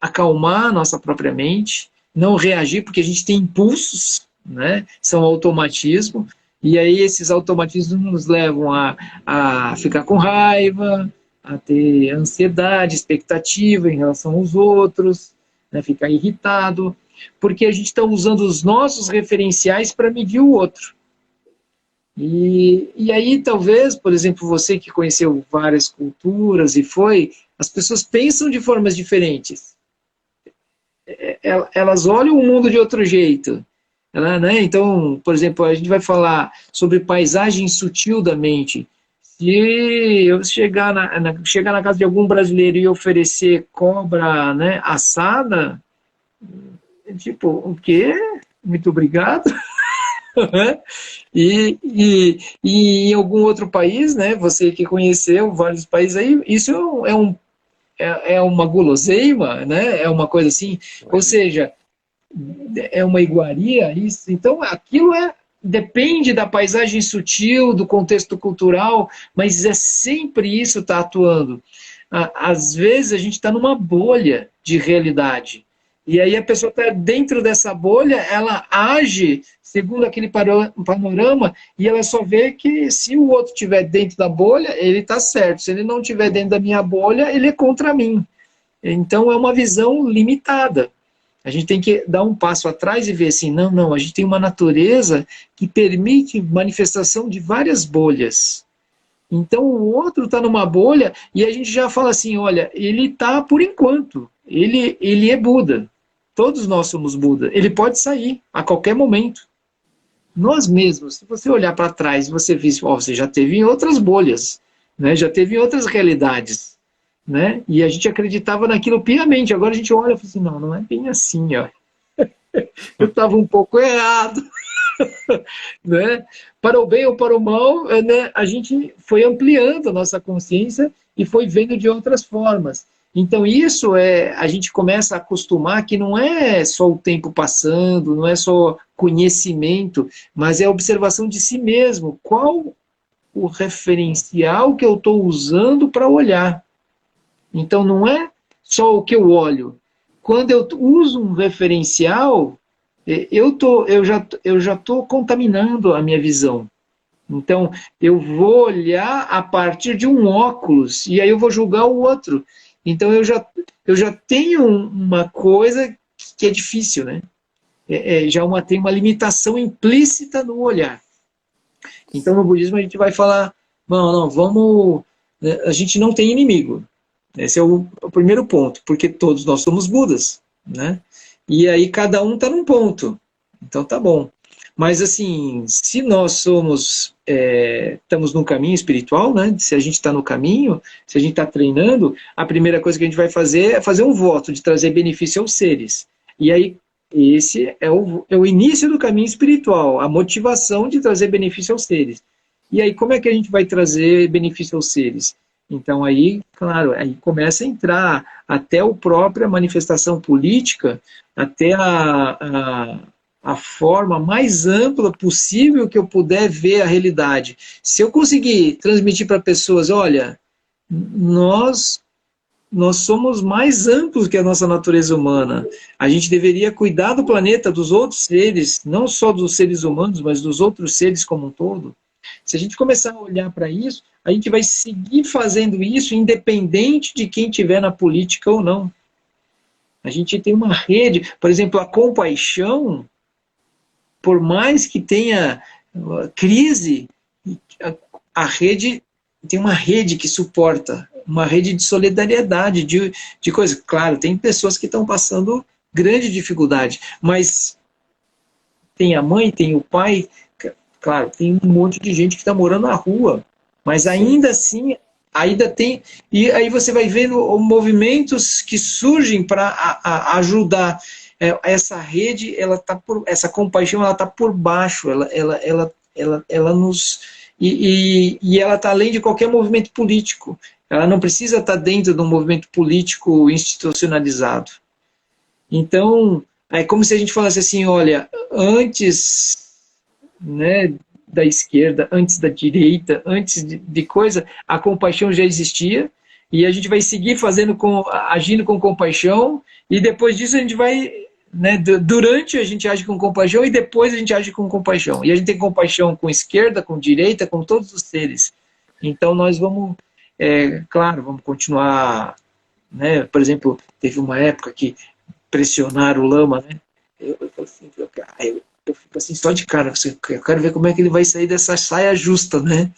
acalmar a nossa própria mente, não reagir, porque a gente tem impulsos, né? São automatismo, e aí esses automatismos nos levam a ficar com raiva, a ter ansiedade, expectativa em relação aos outros, né? Ficar irritado, porque a gente está usando os nossos referenciais para medir o outro. E aí, talvez, por exemplo, você que conheceu várias culturas as pessoas pensam de formas diferentes. Elas olham o mundo de outro jeito. Né? Então, por exemplo, a gente vai falar sobre paisagem sutil da mente. Se eu chegar na casa de algum brasileiro e oferecer cobra, né, assada, tipo, o quê? Muito obrigado. E em algum outro país, né, você que conheceu vários países aí, isso é uma guloseima, né, é uma coisa assim, ou seja, é uma iguaria, isso. Então, depende da paisagem sutil, do contexto cultural, mas é sempre isso está atuando. Às vezes a gente está numa bolha de realidade. E aí a pessoa está dentro dessa bolha, ela age segundo aquele panorama e ela só vê que se o outro estiver dentro da bolha, ele está certo. Se ele não estiver dentro da minha bolha, ele é contra mim. Então é uma visão limitada. A gente tem que dar um passo atrás e ver assim, não, a gente tem uma natureza que permite manifestação de várias bolhas. Então o outro está numa bolha e a gente já fala assim, olha, ele está por enquanto, ele é Buda. Todos nós somos Buda. Ele pode sair a qualquer momento. Nós mesmos, se você olhar para trás, você vê, você já teve em outras bolhas, né? Já teve em outras realidades, né? E a gente acreditava naquilo piamente. Agora a gente olha e fala assim, não é bem assim, ó. Eu estava um pouco errado. Né? Para o bem ou para o mal, né, a gente foi ampliando a nossa consciência e foi vendo de outras formas. Então isso a gente começa a acostumar que não é só o tempo passando, não é só conhecimento, mas é a observação de si mesmo. Qual o referencial que eu estou usando para olhar? Então não é só o que eu olho. Quando eu uso um referencial, eu já estou contaminando a minha visão. Então, eu vou olhar a partir de um óculos, e aí eu vou julgar o outro. Então, eu já tenho uma coisa que é difícil, né? Tem uma limitação implícita no olhar. Então, no budismo, a gente vai falar, não, não, vamos... A gente não tem inimigo. Esse é o primeiro ponto, porque todos nós somos Budas, né? E aí cada um está num ponto. Então tá bom. Mas assim, se nós estamos num caminho espiritual, né? Se a gente está no caminho, se a gente está treinando, a primeira coisa que a gente vai fazer é fazer um voto de trazer benefício aos seres. E aí esse é o início do caminho espiritual, a motivação de trazer benefício aos seres. E aí como é que a gente vai trazer benefício aos seres? Então aí, claro, aí começa a entrar até a própria manifestação política, até a forma mais ampla possível que eu puder ver a realidade. Se eu conseguir transmitir para pessoas, olha, nós somos mais amplos que a nossa natureza humana. A gente deveria cuidar do planeta, dos outros seres, não só dos seres humanos, mas dos outros seres como um todo. Se a gente começar a olhar para isso, a gente vai seguir fazendo isso independente de quem estiver na política ou não. A gente tem uma rede, por exemplo, a compaixão, por mais que tenha crise, a rede tem uma rede que suporta, uma rede de solidariedade, de coisas. Claro, tem pessoas que estão passando grande dificuldade, mas tem a mãe, tem o pai, claro, tem um monte de gente que está morando na rua, mas ainda assim, ainda tem. E aí você vai vendo movimentos que surgem para ajudar. Essa rede, essa compaixão, ela está por baixo, ela nos. E ela está além de qualquer movimento político. Ela não precisa estar dentro de um movimento político institucionalizado. Então, é como se a gente falasse assim, olha, antes, né, da esquerda, antes da direita, antes de coisa, a compaixão já existia, e a gente vai seguir agindo com compaixão, e depois disso a gente vai, né, durante a gente age com compaixão, e depois a gente age com compaixão. E a gente tem compaixão com esquerda, com direita, com todos os seres. Então nós vamos, claro, vamos continuar, né, por exemplo, teve uma época que pressionaram o Lama, né, eu fico assim só de cara, eu quero ver como é que ele vai sair dessa saia justa, né?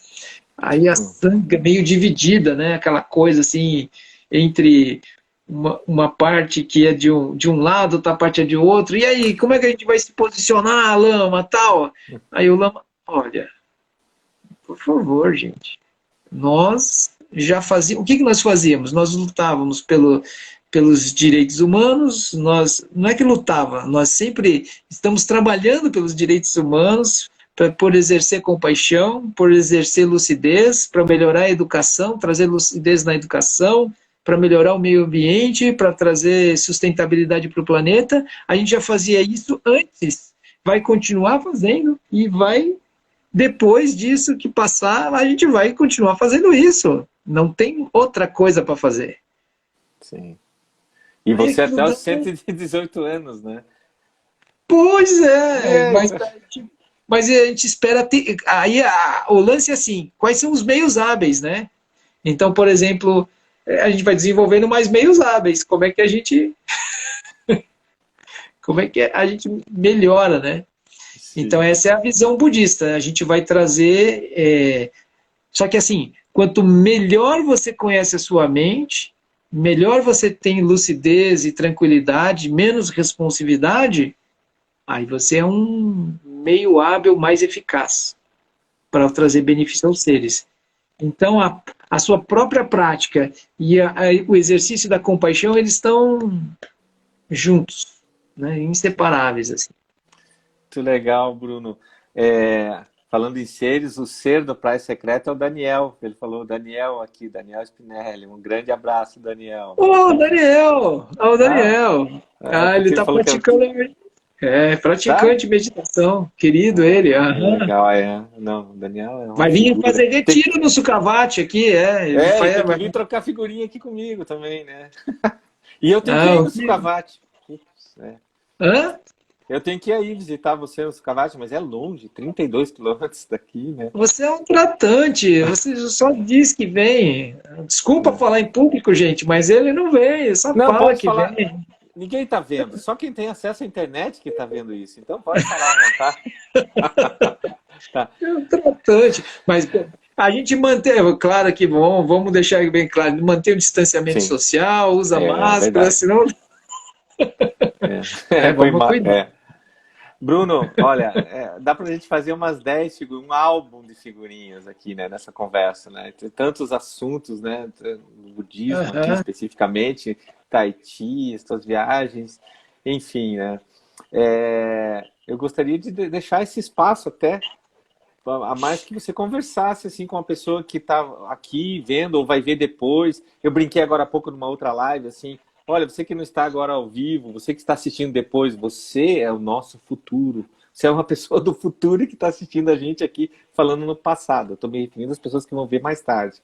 Aí a sangue meio dividida, né? Aquela coisa assim, entre uma parte que é de um lado, outra parte é de outro. E aí, como é que a gente vai se posicionar, Lama, tal? Aí o Lama, olha, por favor, gente, nós já fazíamos... O que nós fazíamos? Nós lutávamos pelos direitos humanos, não é que lutava, nós sempre estamos trabalhando pelos direitos humanos, por exercer compaixão, por exercer lucidez, para melhorar a educação, trazer lucidez na educação, para melhorar o meio ambiente, para trazer sustentabilidade para o planeta. A gente já fazia isso antes, vai continuar fazendo e vai, depois disso que passar, a gente vai continuar fazendo isso. Não tem outra coisa para fazer. Sim. E você até os 118 anos, né? Pois mas a gente espera ter... Aí o lance é assim, quais são os meios hábeis, né? Então, por exemplo, a gente vai desenvolvendo mais meios hábeis. Como é que a gente melhora, né? Sim. Então, essa é a visão budista. A gente vai trazer... Só que assim, quanto melhor você conhece a sua mente, melhor você tem lucidez e tranquilidade, menos responsividade, aí você é um meio hábil mais eficaz para trazer benefício aos seres. Então, a sua própria prática e o exercício da compaixão, eles estão juntos, né, inseparáveis. Assim. Muito legal, Bruno. Falando em seres, o ser do Praia Secreta é o Daniel. Ele falou, Daniel aqui, Daniel Spinelli. Um grande abraço, Daniel. Daniel! O Daniel! Ele está praticando... praticante de meditação. Querido ele. Legal, Não, Daniel é vai vir fazer retiro no Sukhavati aqui, Ele vai vir trocar figurinha aqui comigo também, né? E eu tenho que ir no Sukhavati. Hã? Eu tenho que ir aí visitar você nos Cavachos, mas é longe, 32 quilômetros daqui, né? Você é um tratante, você só diz que vem. Desculpa falar em público, gente, mas ele não vem, só Não, fala pode que falar. vem. Ninguém está vendo, só quem tem acesso à internet que está vendo isso. Então pode falar à vontade. Tá. É um tratante. Mas a gente mantém, claro que bom, vamos deixar bem claro, mantém o distanciamento Sim, social, usa é máscara, verdade. senão, É, foi vamos mal. cuidar. Bruno, olha, dá pra gente fazer umas 10 figurinhas, um álbum de figurinhas aqui, né, nessa conversa, né? Tem tantos assuntos, né, do budismo aqui Aham. especificamente, Tahiti, as tuas viagens, enfim, né? Eu gostaria de deixar esse espaço até a mais que você conversasse assim com a pessoa que está aqui vendo ou vai ver depois. Eu brinquei agora há pouco numa outra live assim, olha, você que não está agora ao vivo, você que está assistindo depois, você é o nosso futuro. Você é uma pessoa do futuro que está assistindo a gente aqui falando no passado. Eu estou me referindo às pessoas que vão ver mais tarde.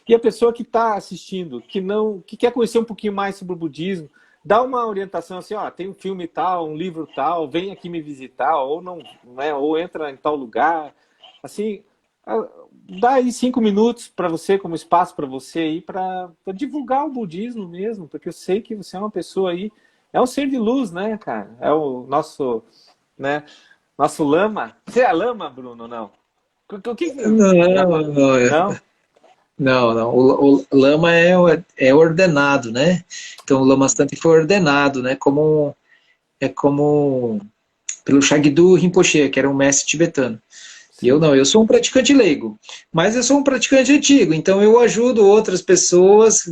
E a pessoa que está assistindo, que quer conhecer um pouquinho mais sobre o budismo, dá uma orientação assim, ó, tem um filme tal, um livro tal, vem aqui me visitar, ou não é, ou entra em tal lugar. Assim, dá aí 5 minutos para você, como espaço para você aí, para divulgar o budismo mesmo, porque eu sei que você é uma pessoa aí, é um ser de luz, né, cara? É o nosso, né, nosso lama. Você é lama, Bruno, não? O que, Não, não? não. O lama é ordenado, né? Então o lama Santa foi ordenado, né? Como pelo Shagdu Rinpoche, que era um mestre tibetano. E eu Sim. não, eu sou um praticante leigo, mas eu sou um praticante antigo, então eu ajudo outras pessoas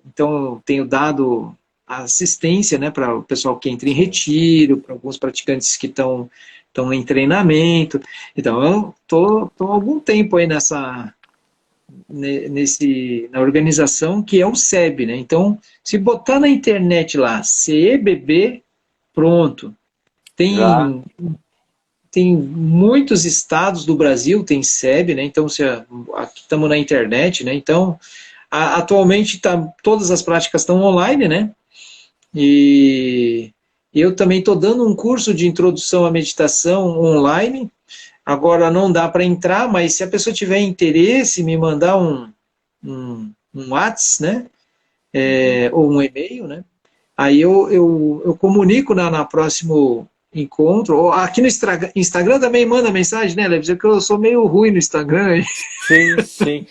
então tenho dado assistência, né, para o pessoal que entra em retiro, para alguns praticantes que estão em treinamento. Então eu tô há algum tempo aí na organização que é o SEB, né? Então, se botar na internet lá, CEBB, pronto. Já? Tem muitos estados do Brasil, tem SEB, né? Então, aqui estamos na internet, né? Então, atualmente todas as práticas estão online, né? E eu também estou dando um curso de introdução à meditação online. Agora não dá para entrar, mas se a pessoa tiver interesse, me mandar um WhatsApp, né? Uhum. Ou um e-mail, né? Aí eu comunico na próximo encontro. Ou aqui no Instagram também manda mensagem, né, Leves? É que eu sou meio ruim no Instagram. Sim, sim.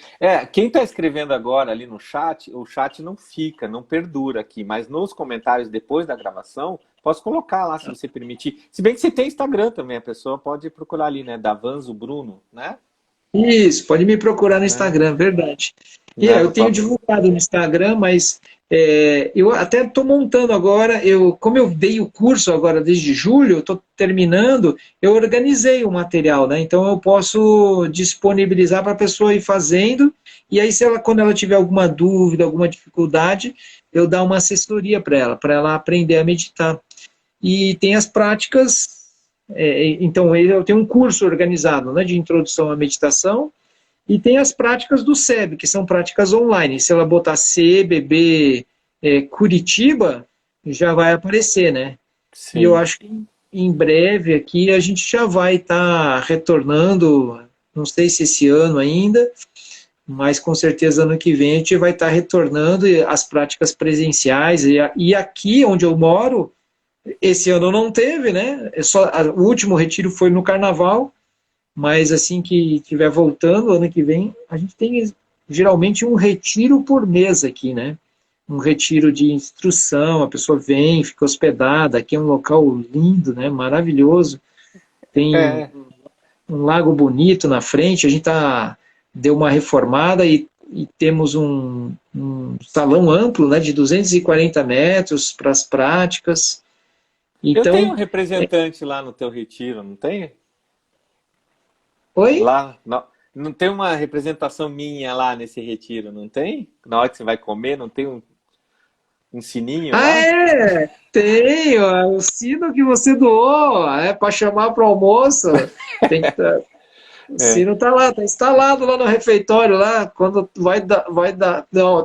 Quem está escrevendo agora ali no chat, o chat não fica, não perdura aqui, mas nos comentários depois da gravação, posso colocar lá se você permitir. Se bem que você tem Instagram também, a pessoa pode procurar ali, né? Davanzo Bruno, né? Isso, pode me procurar no Né? Instagram, verdade. Né, Eu no tenho próprio. divulgado no Instagram, mas eu até estou montando agora, como eu dei o curso agora desde julho, estou terminando, eu organizei o material, né? Então eu posso disponibilizar para a pessoa ir fazendo, e aí quando ela tiver alguma dúvida, alguma dificuldade, eu dar uma assessoria para ela aprender a meditar. E tem as práticas, então eu tenho um curso organizado, né, de introdução à meditação, e tem as práticas do SEB, que são práticas online. Se ela botar CBB Curitiba, já vai aparecer, né? E eu Sim. acho que em breve aqui a gente já vai estar retornando, não sei se esse ano ainda, mas com certeza ano que vem a gente vai estar retornando as práticas presenciais. E aqui onde eu moro, esse ano não teve, né? O último retiro foi no Carnaval, mas assim que estiver voltando, ano que vem, a gente tem geralmente um retiro por mês aqui, né? Um retiro de instrução, a pessoa vem, fica hospedada, aqui é um local lindo, né? Maravilhoso. Tem É, um lago bonito na frente, a gente deu uma reformada e temos um salão amplo, né? De 240 metros para as práticas. eu tenho um Então, representante lá no teu retiro, não tem? oi? Lá, não, não tem uma representação minha lá nesse retiro, não tem? Na hora que você vai comer, não tem um sininho Ah, lá? tem, ó, o sino que você doou, é para chamar para o almoço. Tem que tá. O É. sino tá lá, tá instalado lá no refeitório, lá. Quando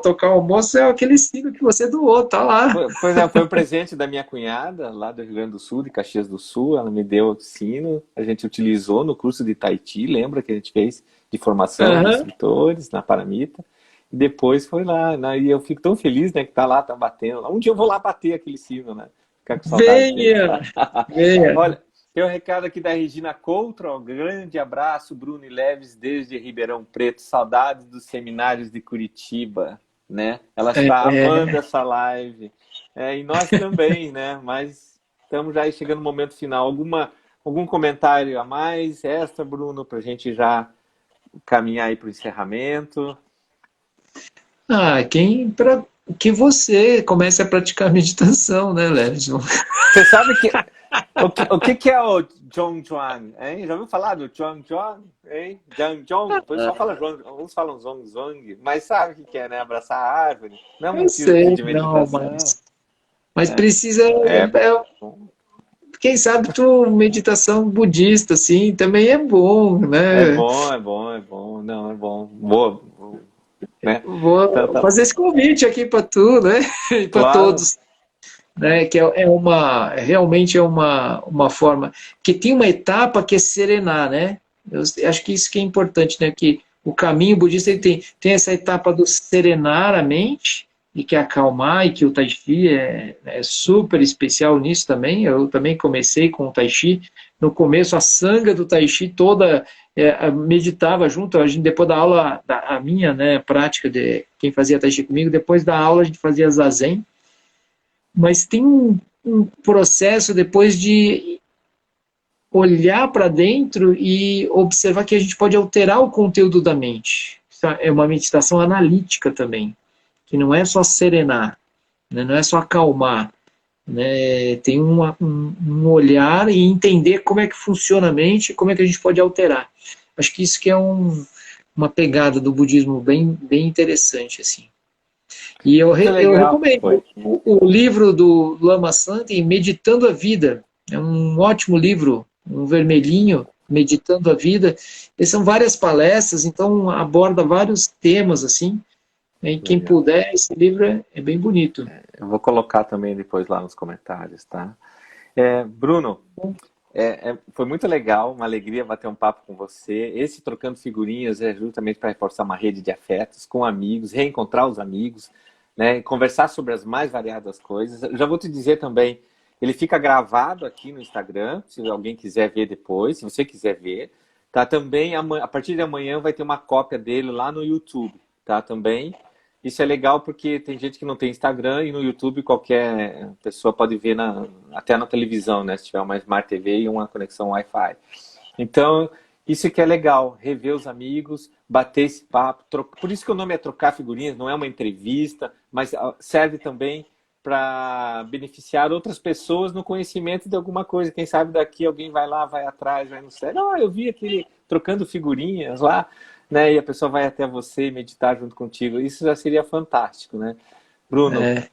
tocar o almoço, é aquele sino que você doou, tá lá. Pois é, foi um presente da minha cunhada, lá do Rio Grande do Sul, de Caxias do Sul. Ela me deu o sino, a gente utilizou no curso de Taiti, lembra que a gente fez de formação de Aham. instrutores na Paramita. E depois foi lá, né? E eu fico tão feliz, né, que tá lá, tá batendo. Um dia eu vou lá bater aquele sino, né? Ficar com saudade dele. Venha, venha. Olha, tem um recado aqui da Regina Couto, ó, grande abraço, Bruno e Leves, desde Ribeirão Preto, saudades dos seminários de Curitiba, né? Ela está amando É, essa live, e nós também, né? Mas estamos já aí chegando no momento final. Algum comentário a mais, extra, Bruno, para a gente já caminhar aí para o encerramento? para que você comece a praticar meditação, né, Lérgio? Você sabe que o que é o Zhongzhuang, hein? Já ouviu falar do Zhongzhuang, hein? Zhongzhuang, o pessoal fala Zhong, uns falam Zhongzhuang, mas sabe o que é, né? Abraçar a árvore. Não é um Eu motivo sei, de não, meditação. mas É, precisa, é, quem sabe tu, meditação budista, assim, também é bom, é né? bom, é bom, é bom. Não, é bom. Boa, né? Tá, Vou tá. fazer esse convite aqui para tu, né? E para Claro, todos, né? Que realmente é uma forma, que tem uma etapa que é serenar, né? Eu acho que isso que é importante, né? Que o caminho budista ele tem essa etapa do serenar a mente e que é acalmar, e que o Tai Chi é super especial nisso também. Eu também comecei com o Tai Chi. No começo, a sanga do Tai Chi toda meditava junto. A gente, depois da aula, a minha, né, prática de quem fazia Tai Chi comigo, depois da aula a gente fazia zazen, mas tem um processo depois de olhar para dentro e observar que a gente pode alterar o conteúdo da mente. Isso é uma meditação analítica também, que não é só serenar, né? Não é só acalmar, né? Tem um olhar e entender como é que funciona a mente e como é que a gente pode alterar. Acho que isso que é uma pegada do budismo bem interessante, assim. E muito eu legal. recomendo Foi. o livro do Lama Santen, Meditando a Vida. É um ótimo livro, um vermelhinho, Meditando a Vida. E são várias palestras, então aborda vários temas, assim. E quem Legal. puder, esse livro é bem bonito. Eu vou colocar também depois lá nos comentários, tá? Bruno, foi muito legal, uma alegria bater um papo com você. Esse Trocando Figurinhas é justamente para reforçar uma rede de afetos com amigos, reencontrar os amigos, né? Conversar sobre as mais variadas coisas. Eu já vou te dizer também, ele fica gravado aqui no Instagram, se alguém quiser ver depois, se você quiser ver. Tá? Também, a partir de amanhã, vai ter uma cópia dele lá no YouTube, tá? Também. Isso é legal porque tem gente que não tem Instagram e no YouTube qualquer pessoa pode ver até na televisão, né? Se tiver uma Smart TV e uma conexão Wi-Fi. Então, isso que é legal, rever os amigos, bater esse papo. Por isso que o nome é Trocar Figurinhas, não é uma entrevista, mas serve também para beneficiar outras pessoas no conhecimento de alguma coisa. Quem sabe daqui alguém vai lá, vai atrás, vai no sério. Eu vi aquele Trocando Figurinhas lá, né? E a pessoa vai até você meditar junto contigo. Isso já seria fantástico, né? Bruno, É,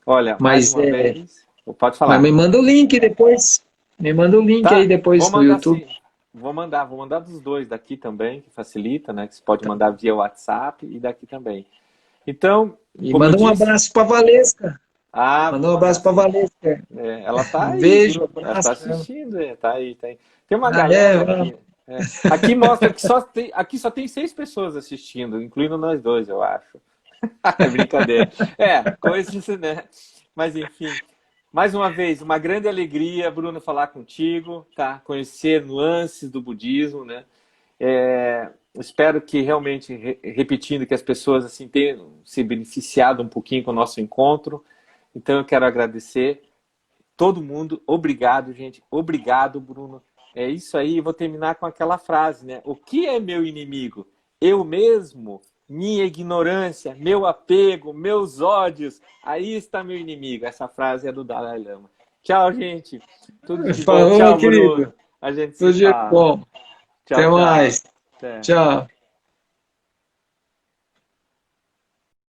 olha, mais mas, uma vez, pode mas falar. me manda o link depois. Me manda o link aí Tá, vou depois no mandar YouTube. sim. Vou mandar dos dois daqui também, que facilita, né? Que você pode mandar via WhatsApp e daqui também. Então, E como eu manda um disse, abraço para Valesca. vou Manda um mandar abraço para sim. Valesca. Ela tá Um aí, beijo, um viu? Ela tá abraço. assistindo, tá aí, tá aí. Tem uma Ah, é? galera aqui. Aqui mostra que aqui só tem 6 pessoas assistindo, incluindo nós dois, eu acho. É brincadeira. Coisas, né? Mas enfim, mais uma vez, uma grande alegria, Bruno, falar contigo, tá? Conhecer nuances do budismo, né? Espero que realmente, repetindo, que as pessoas assim tenham se beneficiado um pouquinho com o nosso encontro. Então eu quero agradecer todo mundo. Obrigado, gente. Obrigado, Bruno. É isso aí. Vou terminar com aquela frase, né? O que é meu inimigo? Eu mesmo? Minha ignorância, meu apego, meus ódios. Aí está meu inimigo. Essa frase é do Dalai Lama. Tchau, gente. Tudo de bom. Falou, Tchau, querido. Bruno. A gente se Tudo de fala. bom. Tchau, Até tchau. mais. Até. Tchau.